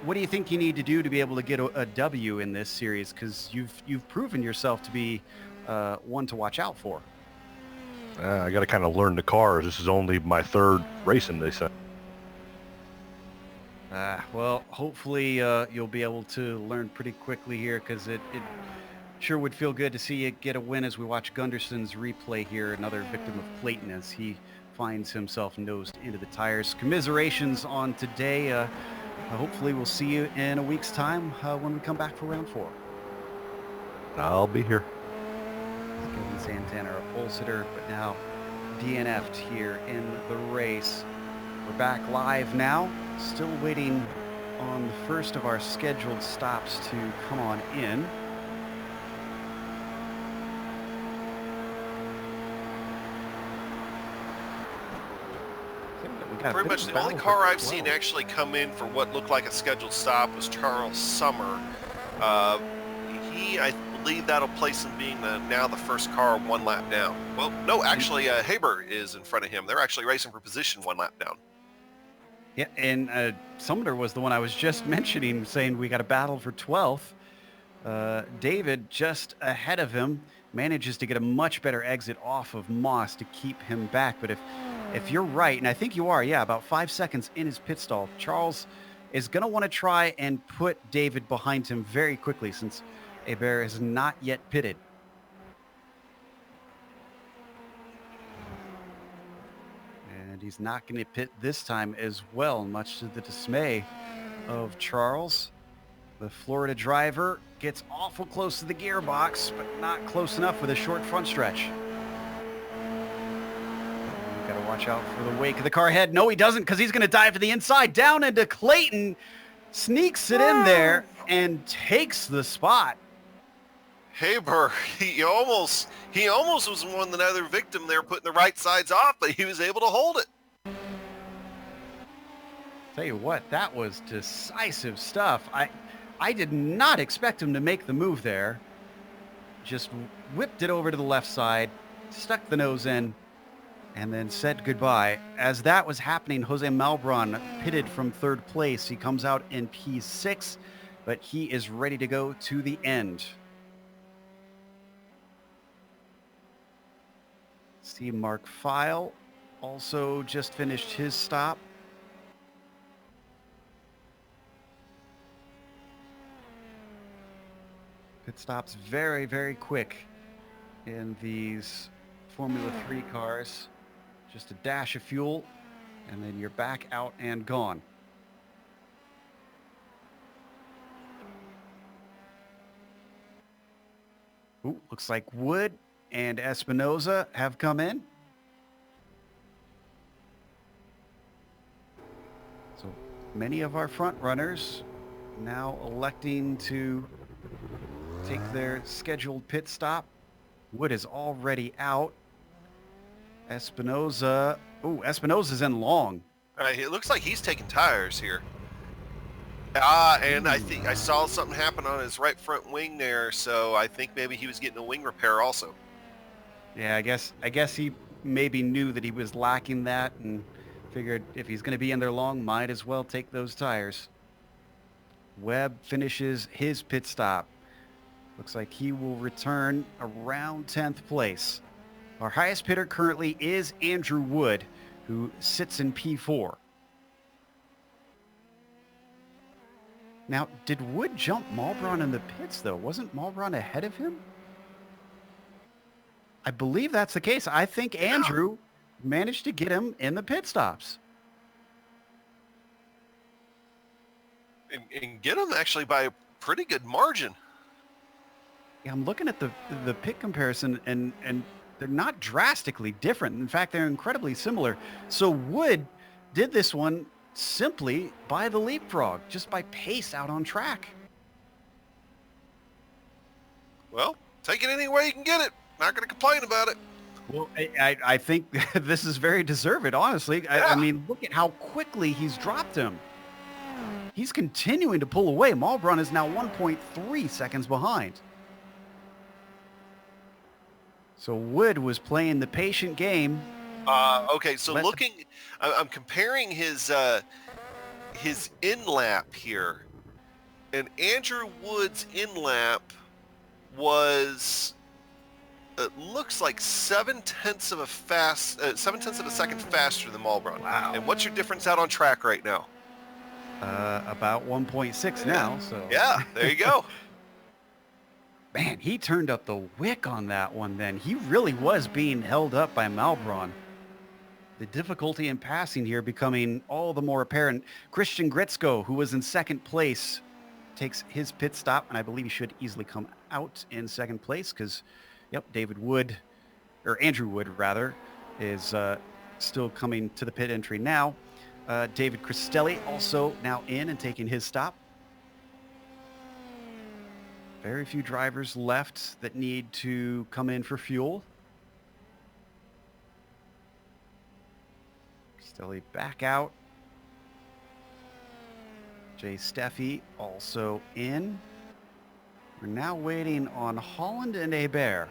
what do you think you need to do to be able to get a W in this series? Because you've proven yourself to be one to watch out for. I got to kind of learn the cars. This is only my third racing, they said. Well, hopefully you'll be able to learn pretty quickly here, because it sure would feel good to see you get a win as we watch Gunderson's replay here, another victim of Clayton as he finds himself nosed into the tires. Commiserations on today. Hopefully we'll see you in a week's time when we come back for round 4. I'll be here. Kevin Santana, a pole sitter, but now DNF'd here in the race. We're back live now, still waiting on the first of our scheduled stops to come on in. Pretty much the only car I've seen actually come in for what looked like a scheduled stop was Charles Summer. I believe that'll place him being now the first car 1 lap down. Well, no, actually, Haber is in front of him. They're actually racing for position 1 lap down. Yeah, and Sumner was the one I was just mentioning, saying we got a battle for 12th. David, just ahead of him, manages to get a much better exit off of Moss to keep him back. But if you're right, and I think you are, yeah, about 5 seconds in his pit stall, Charles is going to want to try and put David behind him very quickly, since Hebert is not yet pitted. And he's not going to pit this time as well, much to the dismay of Charles. The Florida driver gets awful close to the gearbox, but not close enough with a short front stretch. Got to watch out for the wake of the car ahead. No, he doesn't, because he's going to dive to the inside, down into Clayton, sneaks it in there, and takes the spot. Haber, he almost was one another victim there, putting the right sides off, but he was able to hold it. Tell you what, that was decisive stuff. I did not expect him to make the move there. Just whipped it over to the left side, stuck the nose in, and then said goodbye. As that was happening, Jose Malbron pitted from 3rd place. He comes out in P6, but he is ready to go to the end. See Mark File also just finished his stop. Pit stops very, very quick in these Formula 3 cars. Just a dash of fuel, and then you're back out and gone. Ooh, looks like Wood and Espinoza have come in. So many of our front runners now electing to take their scheduled pit stop. Wood is already out. Espinoza, Espinoza's in long. It looks like he's taking tires here. And I think I saw something happen on his right front wing there, so I think maybe he was getting a wing repair also. Yeah, I guess he maybe knew that he was lacking that and figured if he's going to be in there long, might as well take those tires. Webb finishes his pit stop. Looks like he will return around 10th place. Our highest pitter currently is Andrew Wood, who sits in P4. Now, did Wood jump Malbron in the pits, though? Wasn't Malbron ahead of him? I believe that's the case. I think Andrew managed to get him in the pit stops. And get him actually by a pretty good margin. Yeah, I'm looking at the pit comparison, and they're not drastically different. In fact, they're incredibly similar. So Wood did this one simply by the leapfrog, just by pace out on track. Well, take it any way you can get it. Not going to complain about it. Well, I think this is very deserved, honestly. Yeah. I mean, look at how quickly he's dropped him. He's continuing to pull away. Malbron is now 1.3 seconds behind. So Wood was playing the patient game. Okay, so I'm comparing his in-lap here, and Andrew Wood's in-lap was, it looks like 7/10 of a second faster than Malbron. Wow. And what's your difference out on track right now? About 1.6 now. So yeah, there you go. Man, he turned up the wick on that one then. He really was being held up by Malbron. The difficulty in passing here becoming all the more apparent. Christian Gritzko, who was in second place, takes his pit stop, and I believe he should easily come out in second place because, yep, Andrew Wood, rather, is still coming to the pit entry now. David Cristelli also now in and taking his stop. Very few drivers left that need to come in for fuel. Cristelli back out. Jay Steffi also in. We're now waiting on Holland and Hebert.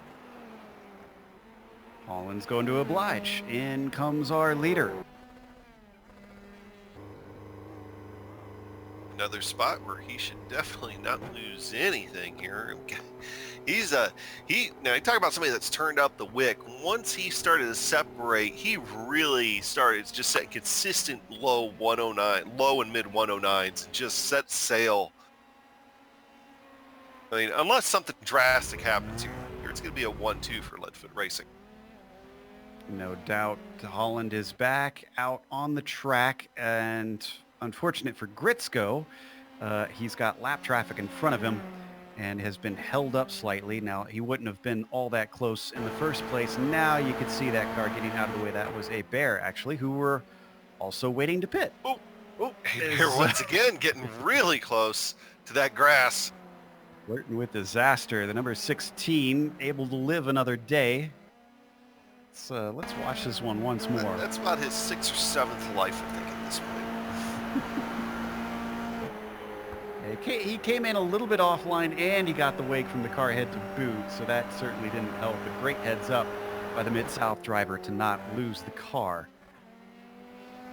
Holland's going to oblige. In comes our leader. Another spot where he should definitely not lose anything here. Now you talk about somebody that's turned up the wick. Once he started to separate, he really started just setting consistent low and mid 109s, and just set sail. I mean, unless something drastic happens here, it's going to be a 1-2 for Leadfoot Racing. No doubt Holland is back out on the track, and unfortunate for Gritzko, he's got lap traffic in front of him and has been held up slightly. Now, he wouldn't have been all that close in the first place. Now you could see that car getting out of the way. That was a Bear, actually, who were also waiting to pit. Oh, here once again getting really close to that grass. Flirting with disaster. The number 16 able to live another day. Let's watch this one once more. That's about his 6th or 7th life, I think, at this point. He came in a little bit offline, and he got the wake from the car head to boot, so that certainly didn't help. A great heads up by the Mid-South driver to not lose the car.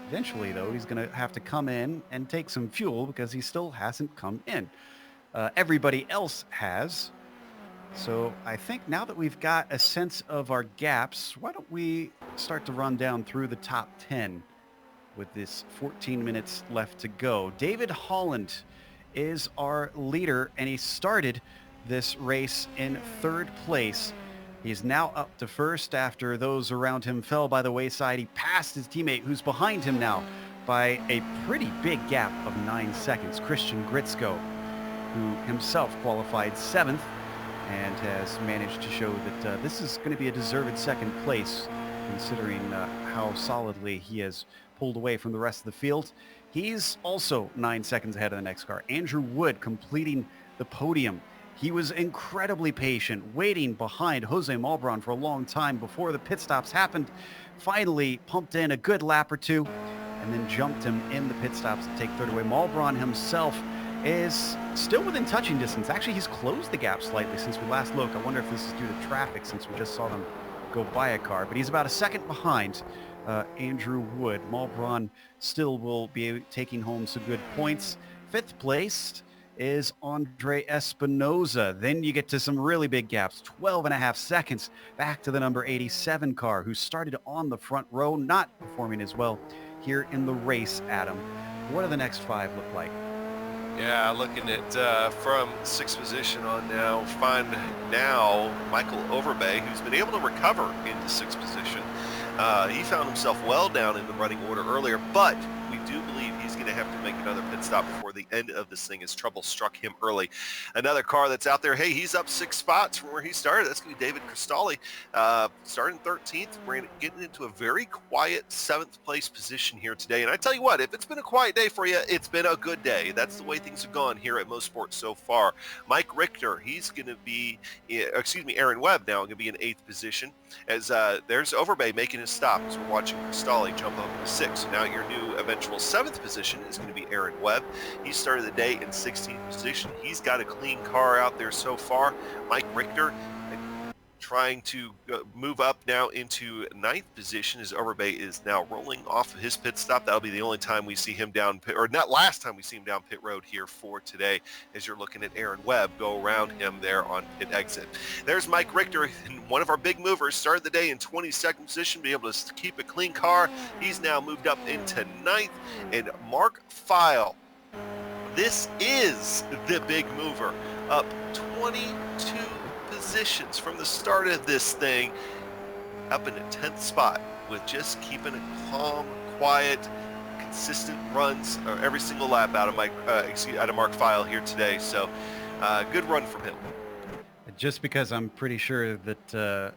Eventually, though, he's going to have to come in and take some fuel because he still hasn't come in. Everybody else has. So I think now that we've got a sense of our gaps, why don't we start to run down through the top 10 with this 14 minutes left to go. David Holland is our leader, and he started this race in third place. He's now up to first after those around him fell by the wayside. He passed his teammate, who's behind him now, by a pretty big gap of 9 seconds. Christian Gritzko, who himself qualified 7th and has managed to show that this is going to be a deserved second place, considering how solidly he has pulled away from the rest of the field. He's also 9 seconds ahead of the next car. Andrew Wood completing the podium. He was incredibly patient, waiting behind Jose Malbron for a long time before the pit stops happened. Finally pumped in a good lap or two, and then jumped him in the pit stops to take third away. Malbron himself is still within touching distance. Actually, he's closed the gap slightly since we last looked. I wonder if this is due to traffic, since we just saw them go by a car. But he's about a second behind Andrew Wood. Malbron still will be taking home some good points. 5th place is Andre Espinoza. Then you get to some really big gaps, 12.5 seconds back to the number 87 car, who started on the front row, not performing as well here in the race. Adam, what do the next 5 look like? Yeah, looking at from 6th position on now, find now Michael Overbay, who's been able to recover into 6th position. He found himself well down in the running order earlier, but we do believe he's going to have to make another pit stop before the end of this thing, as trouble struck him early. Another car that's out there, hey, he's up 6 spots from where he started. That's going to be David Cristelli, starting 13th. We're getting into a very quiet 7th place position here today. And I tell you what, if it's been a quiet day for you, it's been a good day. That's the way things have gone here at Motorsports so far. Mike Richter, he's going to be, Aaron Webb now going to be in 8th position, as there's Overbay making his stop as we're watching Cristelli jump up to 6th. So now your new eventual 7th position is going to be Aaron Webb. He started the day in 16th position. He's got a clean car out there so far. Mike Richter, trying to move up now into 9th position as Overbay is now rolling off of his pit stop. That'll be the only time we see him down pit, or not last time we see him down pit road here for today, as you're looking at Aaron Webb go around him there on pit exit. There's Mike Richter, one of our big movers, started the day in 22nd position, be able to keep a clean car. He's now moved up into 9th, and Mark File, this is the big mover, up 22 positions from the start of this thing, up in the 10th spot, with just keeping it calm, quiet, consistent runs every single lap out of Mark File here today. So good run from him. Just because I'm pretty sure that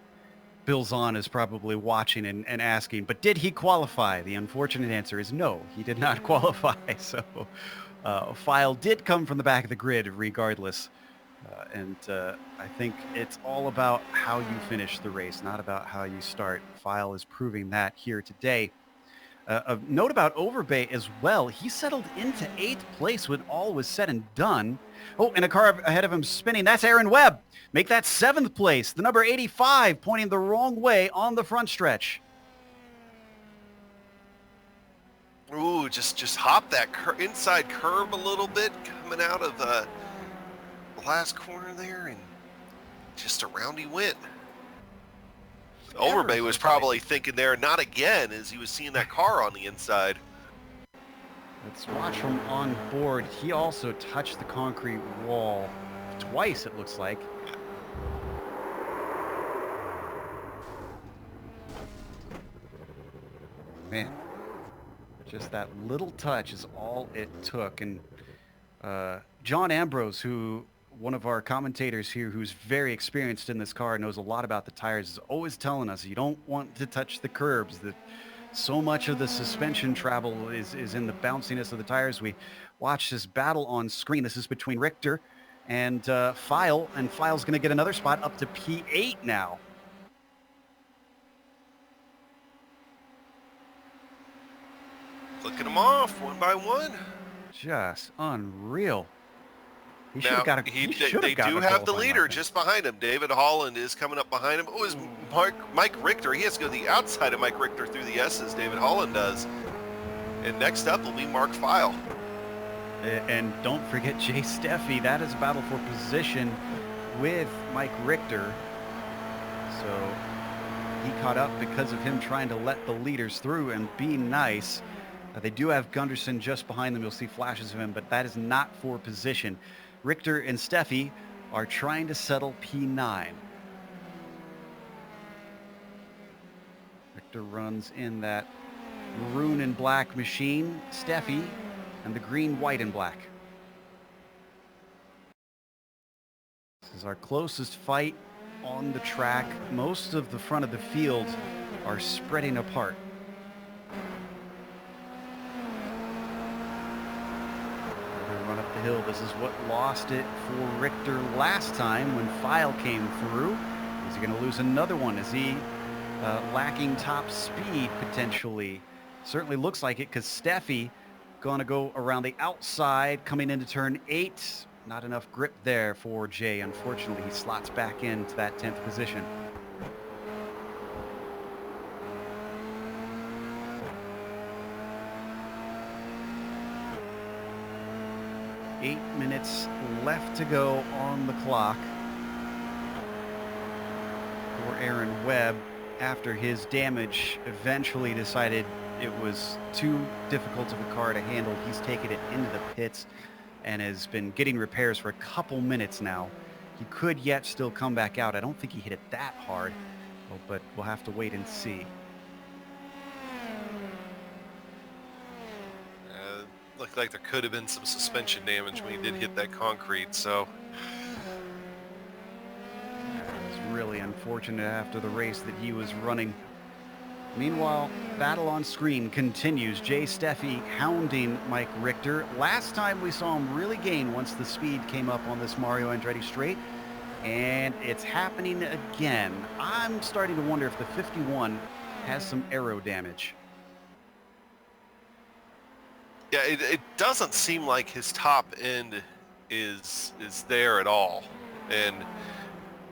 Bill Zahn is probably watching and asking, but did he qualify? The unfortunate answer is no, he did not qualify. So File did come from the back of the grid regardless. And I think it's all about how you finish the race, not about how you start. File is proving that here today. A note about Overbay as well. He settled into 8th place when all was said and done. Oh, and a car ahead of him spinning. That's Aaron Webb. Make that 7th place. The number 85 pointing the wrong way on the front stretch. Ooh, just hop that inside curb a little bit coming out of the last corner there, and just around he went. Overbay was probably thinking there, not again, as he was seeing that car on the inside. Let's watch from on board. He also touched the concrete wall twice, it looks like. Man, just that little touch is all it took. And John Ambrose, who one of our commentators here who's very experienced in this car, knows a lot about the tires, is always telling us you don't want to touch the curbs, that so much of the suspension travel is in the bounciness of the tires. We watch this battle on screen. This is between Richter and File, and File's going to get another spot up to P8 now. Flicking them off one by one. Just unreal. He should Now, have got a they do have the leader just behind him. David Holland is coming up behind him. Oh, is Mike Richter. He has to go the outside of Mike Richter through the S's, David Holland does. And next up will be Mark File. And don't forget Jay Steffi. That is a battle for position with Mike Richter. So he caught up because of him trying to let the leaders through and be nice. They do have Gunderson just behind them. You'll see flashes of him, but that is not for position. Richter and Steffi are trying to settle P9. Richter runs in that maroon and black machine. Steffi and the green, white, and black. This is our closest fight on the track. Most of the front of the field are spreading apart. Run up the hill. This is what lost it for Richter last time when File came through. Is he going to lose another one? Is he lacking top speed potentially? Certainly looks like it, because Steffi going to go around the outside coming into turn 8. Not enough grip there for Jay. Unfortunately, he slots back into that 10th position. Eight minutes left to go on the clock for Aaron Webb, after his damage eventually decided it was too difficult of a car to handle. He's taken it into the pits and has been getting repairs for a couple minutes now. He could yet still come back out. I don't think he hit it that hard, but we'll have to wait and see. Looked like there could have been some suspension damage when he did hit that concrete, so. It was really unfortunate after the race that he was running. Meanwhile, battle on screen continues. Jay Steffi hounding Mike Richter. Last time we saw him really gain once the speed came up on this Mario Andretti straight, and it's happening again. I'm starting to wonder if the 51 has some aero damage. Yeah, it doesn't seem like his top end is there at all. And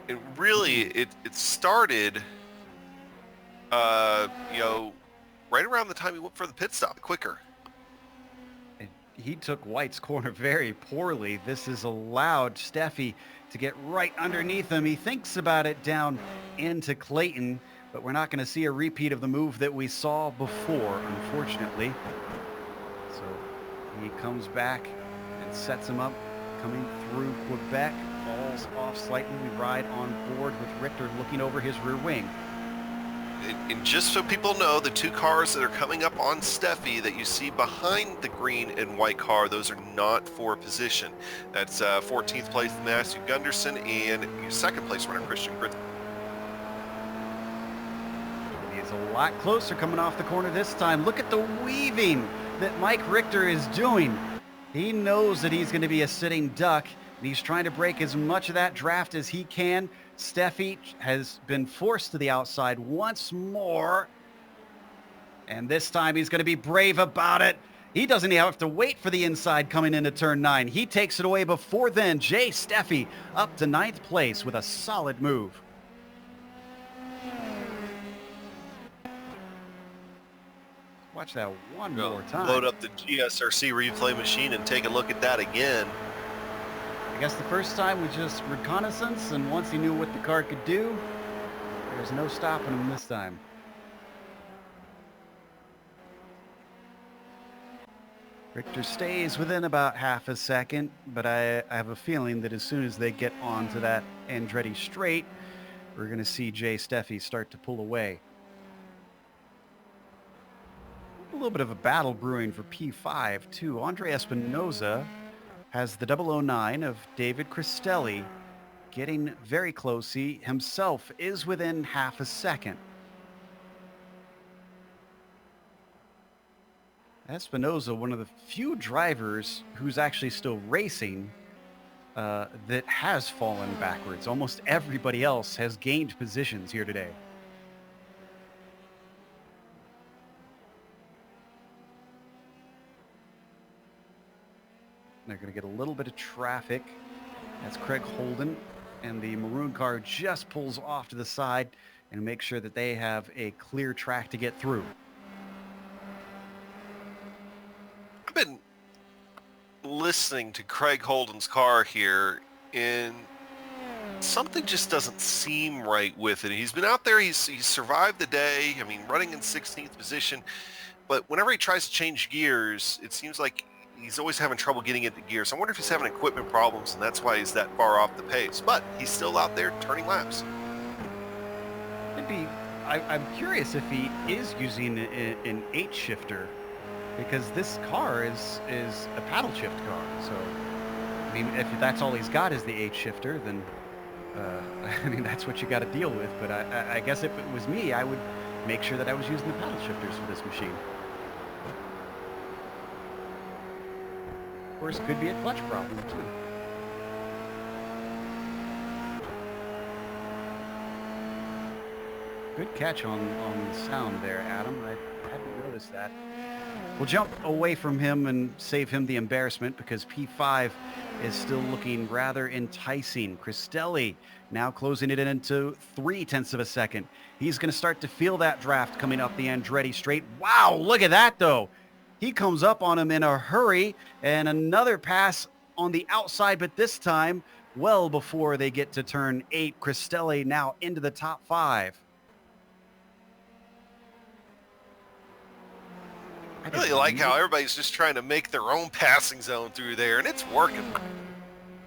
And really, it started, you know, right around the time he went for the pit stop, quicker. He took White's corner very poorly. This has allowed Steffi to get right underneath him. He thinks about it down into Clayton, but we're not going to see a repeat of the move that we saw before, unfortunately. So he comes back and sets him up, coming through Quebec, falls off slightly. We ride on board with Richter looking over his rear wing. And just so people know, the two cars that are coming up on Steffi that you see behind the green and white car, those are not for position. That's 14th place Matthew Gunderson and your second place runner Christian Gritz. He's a lot closer coming off the corner this time. Look at the weaving that Mike Richter is doing. He knows that he's going to be a sitting duck, and he's trying to break as much of that draft as he can. Steffi has been forced to the outside once more. And this time he's going to be brave about it. He doesn't even have to wait for the inside coming into turn 9. He takes it away before then. Jay Steffi up to 9th place with a solid move. Watch that one more time. Load up the GSRC replay machine and take a look at that again. I guess the first time was just reconnaissance, and once he knew what the car could do, there's no stopping him this time. Richter stays within about half a second, but I have a feeling that as soon as they get onto that Andretti straight, we're going to see Jay Steffi start to pull away. A little bit of a battle brewing for P5, too. Andre Espinoza has the 009 of David Cristelli getting very close. He himself is within half a second. Espinoza, one of the few drivers who's actually still racing that has fallen backwards. Almost everybody else has gained positions here today. They're going to get a little bit of traffic. That's Craig Holden, and the maroon car just pulls off to the side and makes sure that they have a clear track to get through. I've been listening to Craig Holden's car here, and something just doesn't seem right with it. He's been out there, he's survived the day, I mean, running in 16th position, but whenever he tries to change gears, it seems like he's always having trouble getting into gear. So I wonder if he's having equipment problems, and that's why he's that far off the pace. But he's still out there turning laps. I'm curious if he is using an 8-shifter, because this car is a paddle shift car. So, I mean, if that's all he's got is the 8-shifter, then, I mean, that's what you got to deal with. But I guess if it was me, I would make sure that I was using the paddle shifters for this machine. Of course, could be a clutch problem, too. Good catch on sound there, Adam. I hadn't noticed that. We'll jump away from him and save him the embarrassment, because P5 is still looking rather enticing. Cristelli now closing it into 0.3 of a second. He's going to start to feel that draft coming up the Andretti straight. Wow, look at that, though. He comes up on him in a hurry, and another pass on the outside, but this time well before they get to turn 8. Cristelli now into the top 5. I really like how everybody's just trying to make their own passing zone through there, and it's working.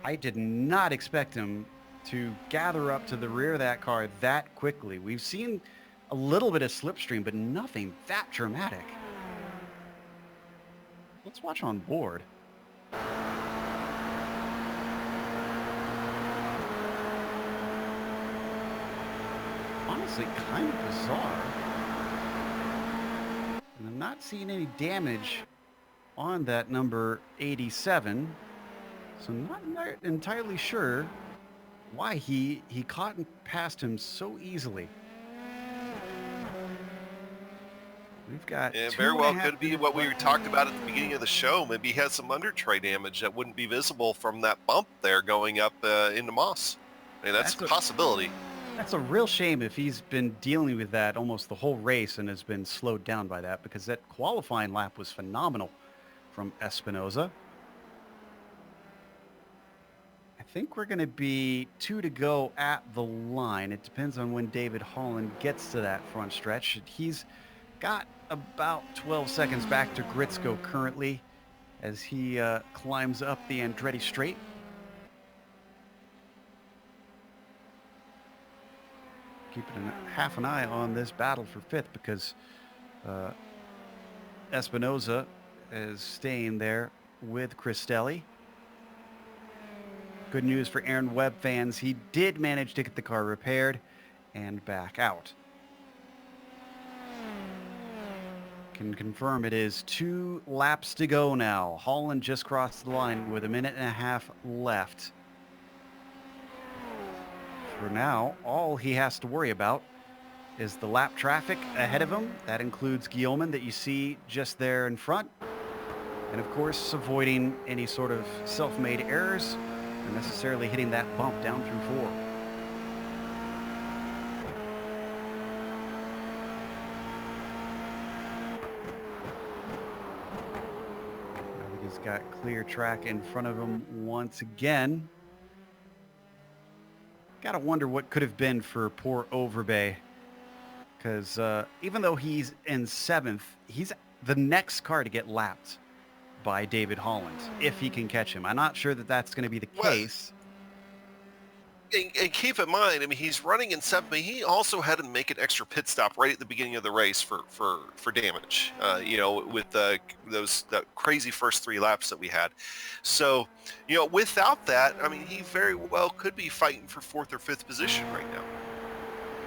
I did not expect him to gather up to the rear of that car that quickly. We've seen a little bit of slipstream, but nothing that dramatic. Let's watch on board. Honestly, kind of bizarre. And I'm not seeing any damage on that number 87. So not entirely sure why he caught and passed him so easily. We've got very well could be what we talked about at the beginning of the show. Maybe he has some under tray damage that wouldn't be visible from that bump there going up into Moss. I mean, that's a possibility. That's a real shame if he's been dealing with that almost the whole race and has been slowed down by that, because that qualifying lap was phenomenal from Espinoza. I think we're going to be 2 to go at the line. It depends on when David Holland gets to that front stretch. He's got about 12 seconds back to Gritzko currently as he climbs up the Andretti straight. Keeping half an eye on this battle for fifth, because Espinoza is staying there with Cristelli. Good news for Aaron Webb fans. He did manage to get the car repaired and back out. Can confirm it is 2 laps to go now. Holland just crossed the line with 1.5 minutes left. For now, all he has to worry about is the lap traffic ahead of him. That includes Guillaume that you see just there in front. And of course, avoiding any sort of self-made errors or necessarily hitting that bump down through 4. I think he's got clear track in front of him once again. Gotta wonder what could have been for poor Overbay, because even though he's in 7th, he's the next car to get lapped by David Holland, if he can catch him. I'm not sure that that's going to be the case. And keep in mind, I mean, he's running in 7th, but he also had to make an extra pit stop right at the beginning of the race for damage, you know, with the crazy first 3 laps that we had. So, you know, without that, I mean, he very well could be fighting for 4th or 5th position right now.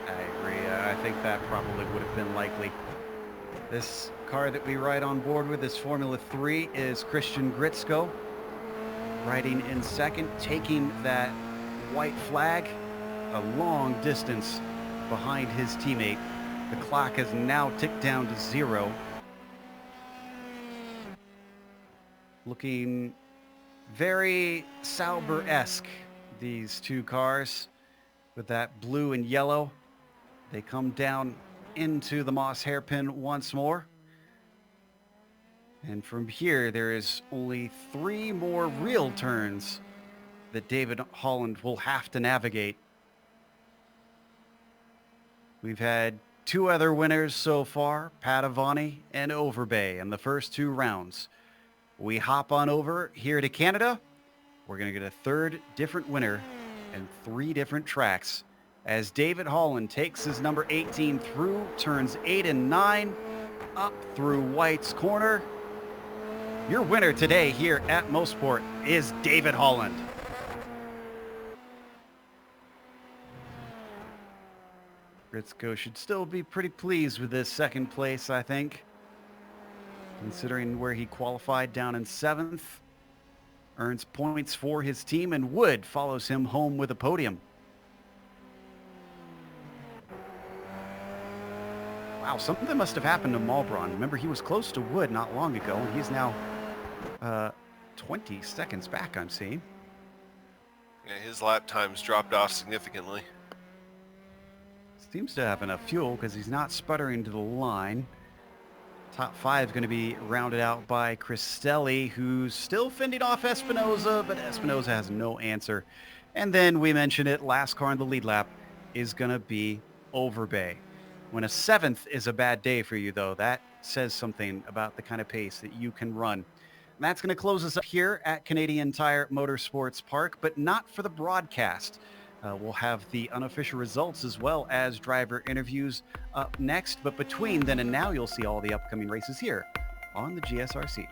I agree. I think that probably would have been likely. This car that we ride on board with, this Formula 3, is Christian Gritzko, riding in 2nd, taking that white flag a long distance behind his teammate. The clock has now ticked down to 0. Looking very Sauber-esque, these 2 cars with that blue and yellow. They come down into the Moss hairpin once more. And from here, there is only 3 more real turns that David Holland will have to navigate. We've had 2 other winners so far, Padovani and Overbay, in the first 2 rounds. We hop on over here to Canada. We're going to get a 3rd different winner and 3 different tracks as David Holland takes his number 18 through turns 8 and 9, up through White's corner. Your winner today here at Motorsport is David Holland. Gritzko should still be pretty pleased with this 2nd place, I think, considering where he qualified down in 7th. Earns points for his team, and Wood follows him home with a podium. Wow, something must have happened to Malbron. Remember, he was close to Wood not long ago, and he's now 20 seconds back, I'm seeing. Yeah, his lap times dropped off significantly. Seems to have enough fuel because he's not sputtering to the line. Top 5 is going to be rounded out by Cristelli, who's still fending off Espinoza, but Espinoza has no answer. And then we mentioned it, last car in the lead lap is going to be Overbay. When a 7th is a bad day for you, though, that says something about the kind of pace that you can run. And that's going to close us up here at Canadian Tire Motorsports Park, but not for the broadcast. We'll have the unofficial results as well as driver interviews up next. But between then and now, you'll see all the upcoming races here on the GSRC.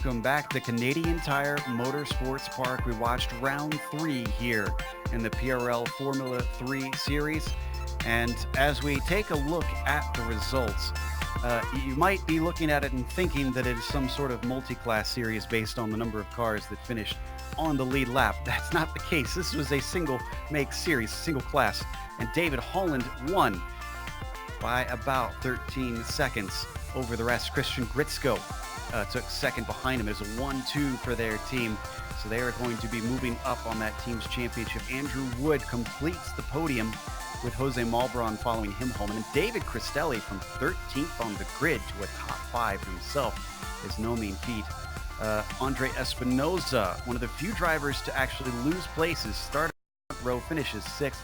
welcome back to Canadian Tire Motorsports Park. We watched round 3 here in the PRL Formula 3 series. And as we take a look at the results, you might be looking at it and thinking that it is some sort of multi-class series based on the number of cars that finished on the lead lap. That's not the case. This was a single make series, single class, and David Holland won by about 13 seconds over the rest. Christian Gritzko took second behind him. It was a 1-2 for their team. So they are going to be moving up on that team's championship. Andrew Wood completes the podium with Jose Malbron following him home. And David Cristelli from 13th on the grid to a top 5 himself is no mean feat. Andre Espinoza, one of the few drivers to actually lose places, started front row, finishes 6th.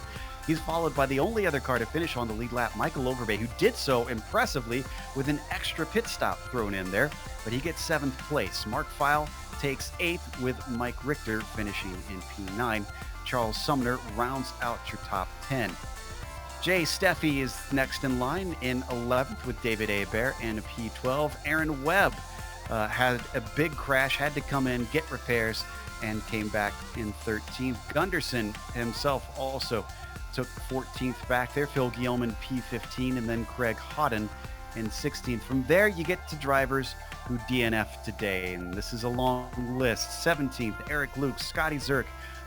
He's followed by the only other car to finish on the lead lap, Michael Overbay, who did so impressively with an extra pit stop thrown in there, but he gets 7th place. Mark Feil takes 8th with Mike Richter finishing in P9. Charles Sumner rounds out your top 10. Jay Steffi is next in line in 11th with David Hebert in a P12. Aaron Webb had a big crash, had to come in, get repairs, and came back in 13th. Gunderson himself also took 14th back there. Phil Guillaume in P15, and then Craig Hodden in 16th. From there, you get to drivers who DNF today, and this is a long list. 17th, Eric Luke, Scotty Zerk,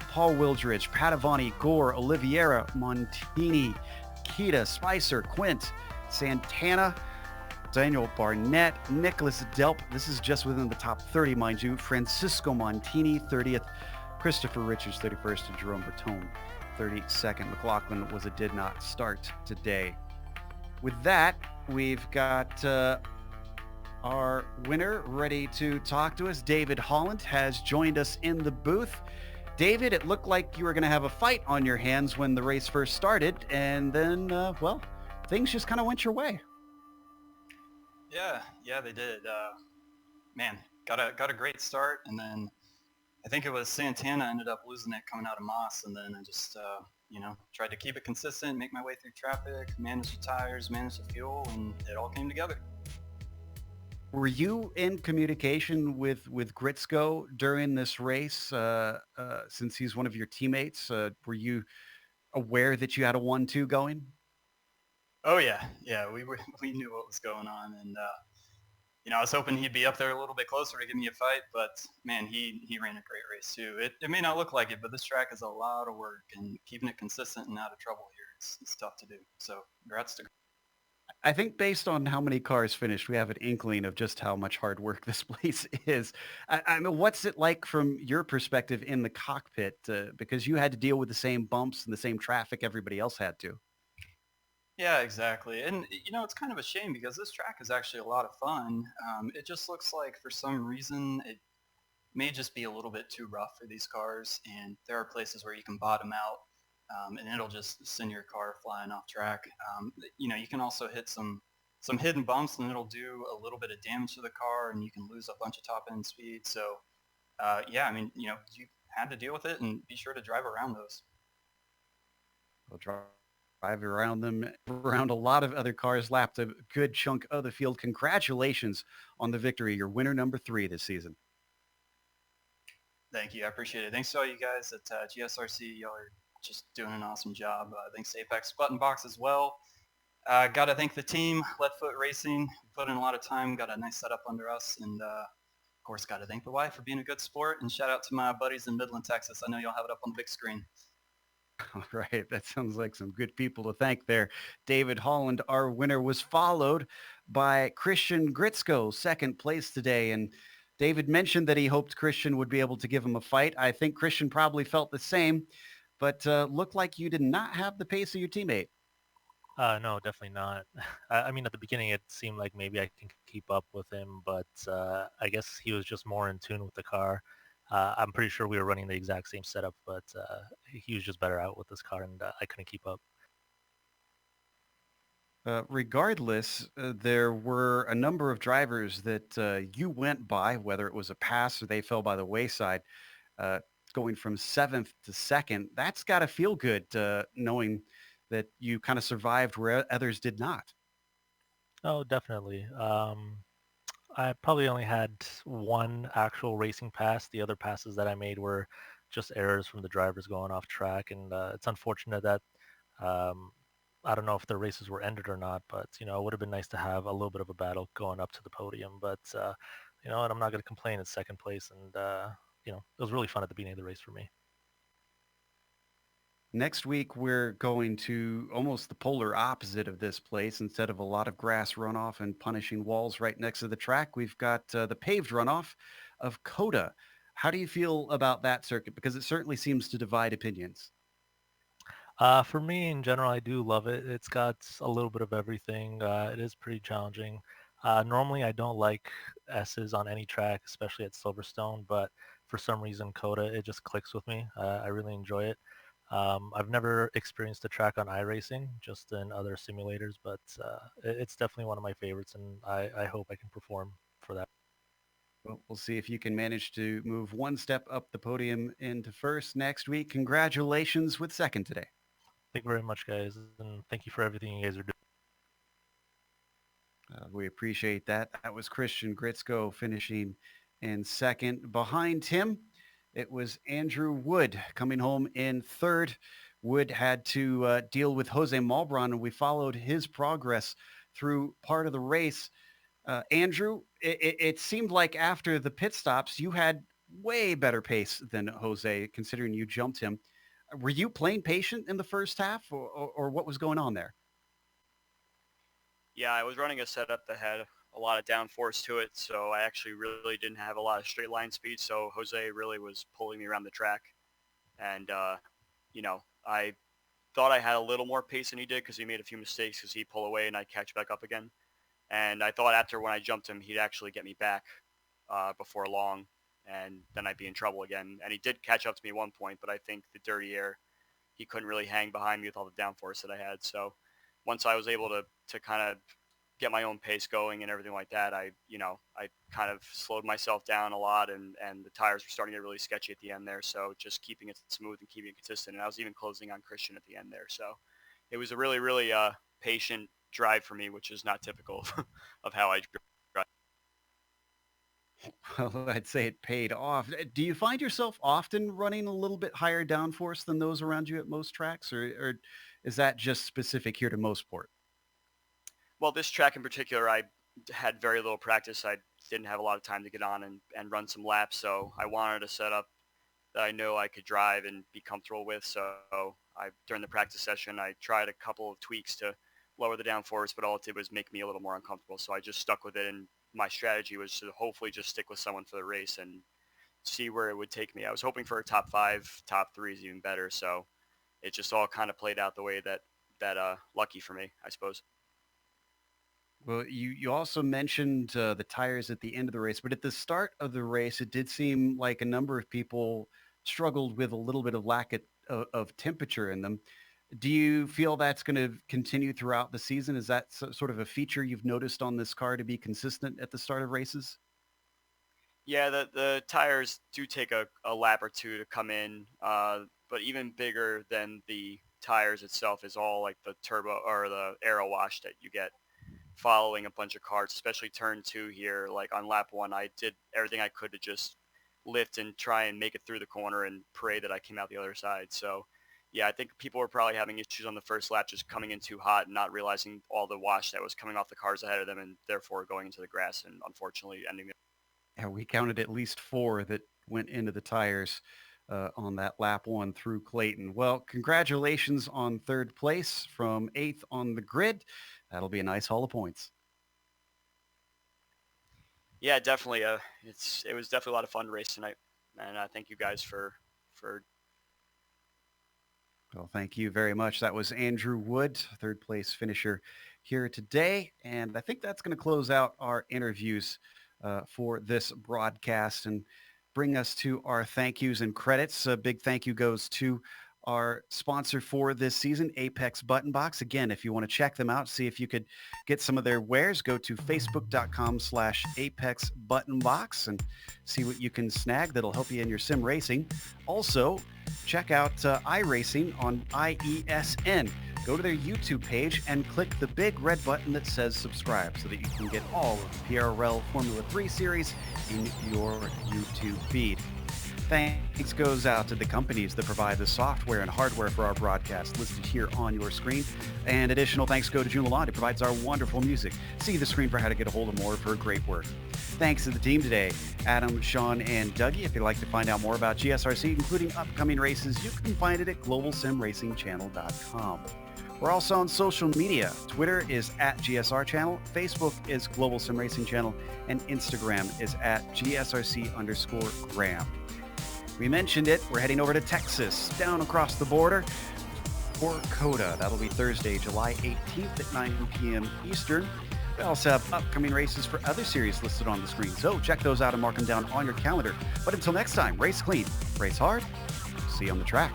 Paul Wildridge, Padavani, Gore, Oliveira, Montini, Kita, Spicer, Quint, Santana, Daniel Barnett, Nicholas Delp. This is just within the top 30, mind you. Francisco Montini, 30th. Christopher Richards, 31st. And Jerome Bertone, 32nd. McLaughlin was a did not start today. With that, we've got our winner ready to talk to us. David Holland has joined us in the booth. David, it looked like you were going to have a fight on your hands when the race first started, and then, well, things just kind of went your way. Yeah, they did. Man, got a great start, and then I think it was Santana ended up losing it coming out of Moss, and then I just, tried to keep it consistent, make my way through traffic, manage the tires, manage the fuel, and it all came together. Were you in communication with Gritzko during this race, since he's one of your teammates? Were you aware that you had a 1-2 going? Oh yeah, we knew what was going on, and I was hoping he'd be up there a little bit closer to give me a fight, but man, he ran a great race too. It may not look like it, but this track is a lot of work, and keeping it consistent and out of trouble here is tough to do. So congrats to. I think based on how many cars finished, we have an inkling of just how much hard work this place is. I mean, what's it like from your perspective in the cockpit? Because you had to deal with the same bumps and the same traffic everybody else had to. Yeah, exactly. And, it's kind of a shame because this track is actually a lot of fun. It just looks like for some reason it may just be a little bit too rough for these cars. And there are places where you can bottom out and it'll just send your car flying off track. You can also hit some hidden bumps and it'll do a little bit of damage to the car and you can lose a bunch of top end speed. So, you had to deal with it and be sure to drive around those. We'll drive around them, around a lot of other cars, lapped a good chunk of the field. Congratulations on the victory. You're winner number 3 this season. Thank you. I appreciate it. Thanks to all you guys at GSRC. Y'all are just doing an awesome job. Thanks to Apex Button Box as well. Got to thank the team, Leadfoot Racing. Put in a lot of time, got a nice setup under us. And of course, got to thank the wife for being a good sport. And shout out to my buddies in Midland, Texas. I know y'all have it up on the big screen. All right, that sounds like some good people to thank there. David Holland, our winner, was followed by Christian Gritzko, second place today. And David mentioned that he hoped Christian would be able to give him a fight. I think Christian probably felt the same, but looked like you did not have the pace of your teammate. No, definitely not. I mean, at the beginning, it seemed like maybe I can keep up with him, but I guess he was just more in tune with the car. I'm pretty sure we were running the exact same setup, but he was just better out with this car, and I couldn't keep up. Regardless, there were a number of drivers that you went by, whether it was a pass or they fell by the wayside, going from 7th to 2nd. That's got to feel good, knowing that you kind of survived where others did not. Oh, definitely. I probably only had one actual racing pass. The other passes that I made were just errors from the drivers going off track, and it's unfortunate that um, I don't know if the races were ended or not, but it would have been nice to have a little bit of a battle going up to the podium. But you know what, I'm not going to complain. It's second place, and it was really fun at the beginning of the race for me. Next week, we're going to almost the polar opposite of this place. Instead of a lot of grass runoff and punishing walls right next to the track, we've got the paved runoff of COTA. How do you feel about that circuit? Because it certainly seems to divide opinions. For me, in general, I do love it. It's got a little bit of everything. It is pretty challenging. Normally, I don't like S's on any track, especially at Silverstone, but for some reason, Coda, it just clicks with me. I really enjoy it. I've never experienced the track on iRacing, just in other simulators, but it's definitely one of my favorites, and I hope I can perform for that. Well, we'll see if you can manage to move one step up the podium into first next week. Congratulations with second today. Thank you very much, guys, and thank you for everything you guys are doing. We appreciate that. That was Christian Gritzko finishing in second. Behind him, it was Andrew Wood coming home in third. Wood had to deal with Jose Malbron, and we followed his progress through part of the race. Andrew, it seemed like after the pit stops, you had way better pace than Jose, considering you jumped him. Were you playing patient in the first half, or what was going on there? Yeah, I was running a setup that had a lot of downforce to it, so I actually really didn't have a lot of straight line speed, so Jose really was pulling me around the track. And, I thought I had a little more pace than he did because he made a few mistakes because he'd pull away and I'd catch back up again. And I thought after when I jumped him, he'd actually get me back before long, and then I'd be in trouble again. And he did catch up to me at one point, but I think the dirty air, he couldn't really hang behind me with all the downforce that I had. So once I was able to kind of get my own pace going and everything like that, I kind of slowed myself down a lot, and the tires were starting to get really sketchy at the end there. So just keeping it smooth and keeping it consistent. And I was even closing on Christian at the end there. So it was a really, really patient drive for me, which is not typical of how I drive. Well, I'd say it paid off. Do you find yourself often running a little bit higher downforce than those around you at most tracks, or is that just specific here to Motorsport? Well, this track in particular, I had very little practice. I didn't have a lot of time to get on and run some laps, so I wanted a setup that I know I could drive and be comfortable with. So during the practice session, I tried a couple of tweaks to lower the downforce, but all it did was make me a little more uncomfortable. So I just stuck with it, and my strategy was to hopefully just stick with someone for the race and see where it would take me. I was hoping for a top 5, top 3 is even better. So it just all kind of played out the way that lucky for me, I suppose. Well, you also mentioned the tires at the end of the race, but at the start of the race, it did seem like a number of people struggled with a little bit of lack of temperature in them. Do you feel that's going to continue throughout the season? Is that sort of a feature you've noticed on this car to be consistent at the start of races? Yeah, the tires do take a lap or two to come in, but even bigger than the tires itself is all like the turbo or the aero wash that you get following a bunch of cars, especially turn 2 here. Like on lap 1, I did everything I could to just lift and try and make it through the corner and pray that I came out the other side. So yeah, I think people were probably having issues on the first lap, just coming in too hot and not realizing all the wash that was coming off the cars ahead of them, and therefore going into the grass and unfortunately ending it. Yeah, we counted at least 4 that went into the tires on that lap 1 through Clayton. Well, congratulations on third place from 8th on the grid. That'll be a nice haul of points. Yeah, definitely. It was definitely a lot of fun race tonight, and thank you guys for. Well, thank you very much. That was Andrew Wood, third place finisher here today, and I think that's going to close out our interviews for this broadcast and bring us to our thank yous and credits. A big thank you goes to our sponsor for this season, Apex Button Box. Again, if you want to check them out, see if you could get some of their wares, go to facebook.com/Apex Button Box and see what you can snag that'll help you in your sim racing. Also, check out iRacing on IESN. go to their YouTube page and click the big red button that says subscribe so that you can get all of the PRL Formula 3 series in your YouTube feed. Thanks goes out to the companies that provide the software and hardware for our broadcast listed here on your screen. And additional thanks go to June Lalonde, who provides our wonderful music. See the screen for how to get a hold of more of her great work. Thanks to the team today, Adam, Sean, and Dougie. If you'd like to find out more about GSRC, including upcoming races, you can find it at globalsimracingchannel.com. We're also on social media. Twitter is at GSR Channel, Facebook is Global SimRacing Channel, and Instagram is at GSRC_Graham. We mentioned it. We're heading over to Texas, down across the border for COTA. That'll be Thursday, July 18th at 9 p.m. Eastern. We also have upcoming races for other series listed on the screen, so check those out and mark them down on your calendar. But until next time, race clean, race hard. See you on the track.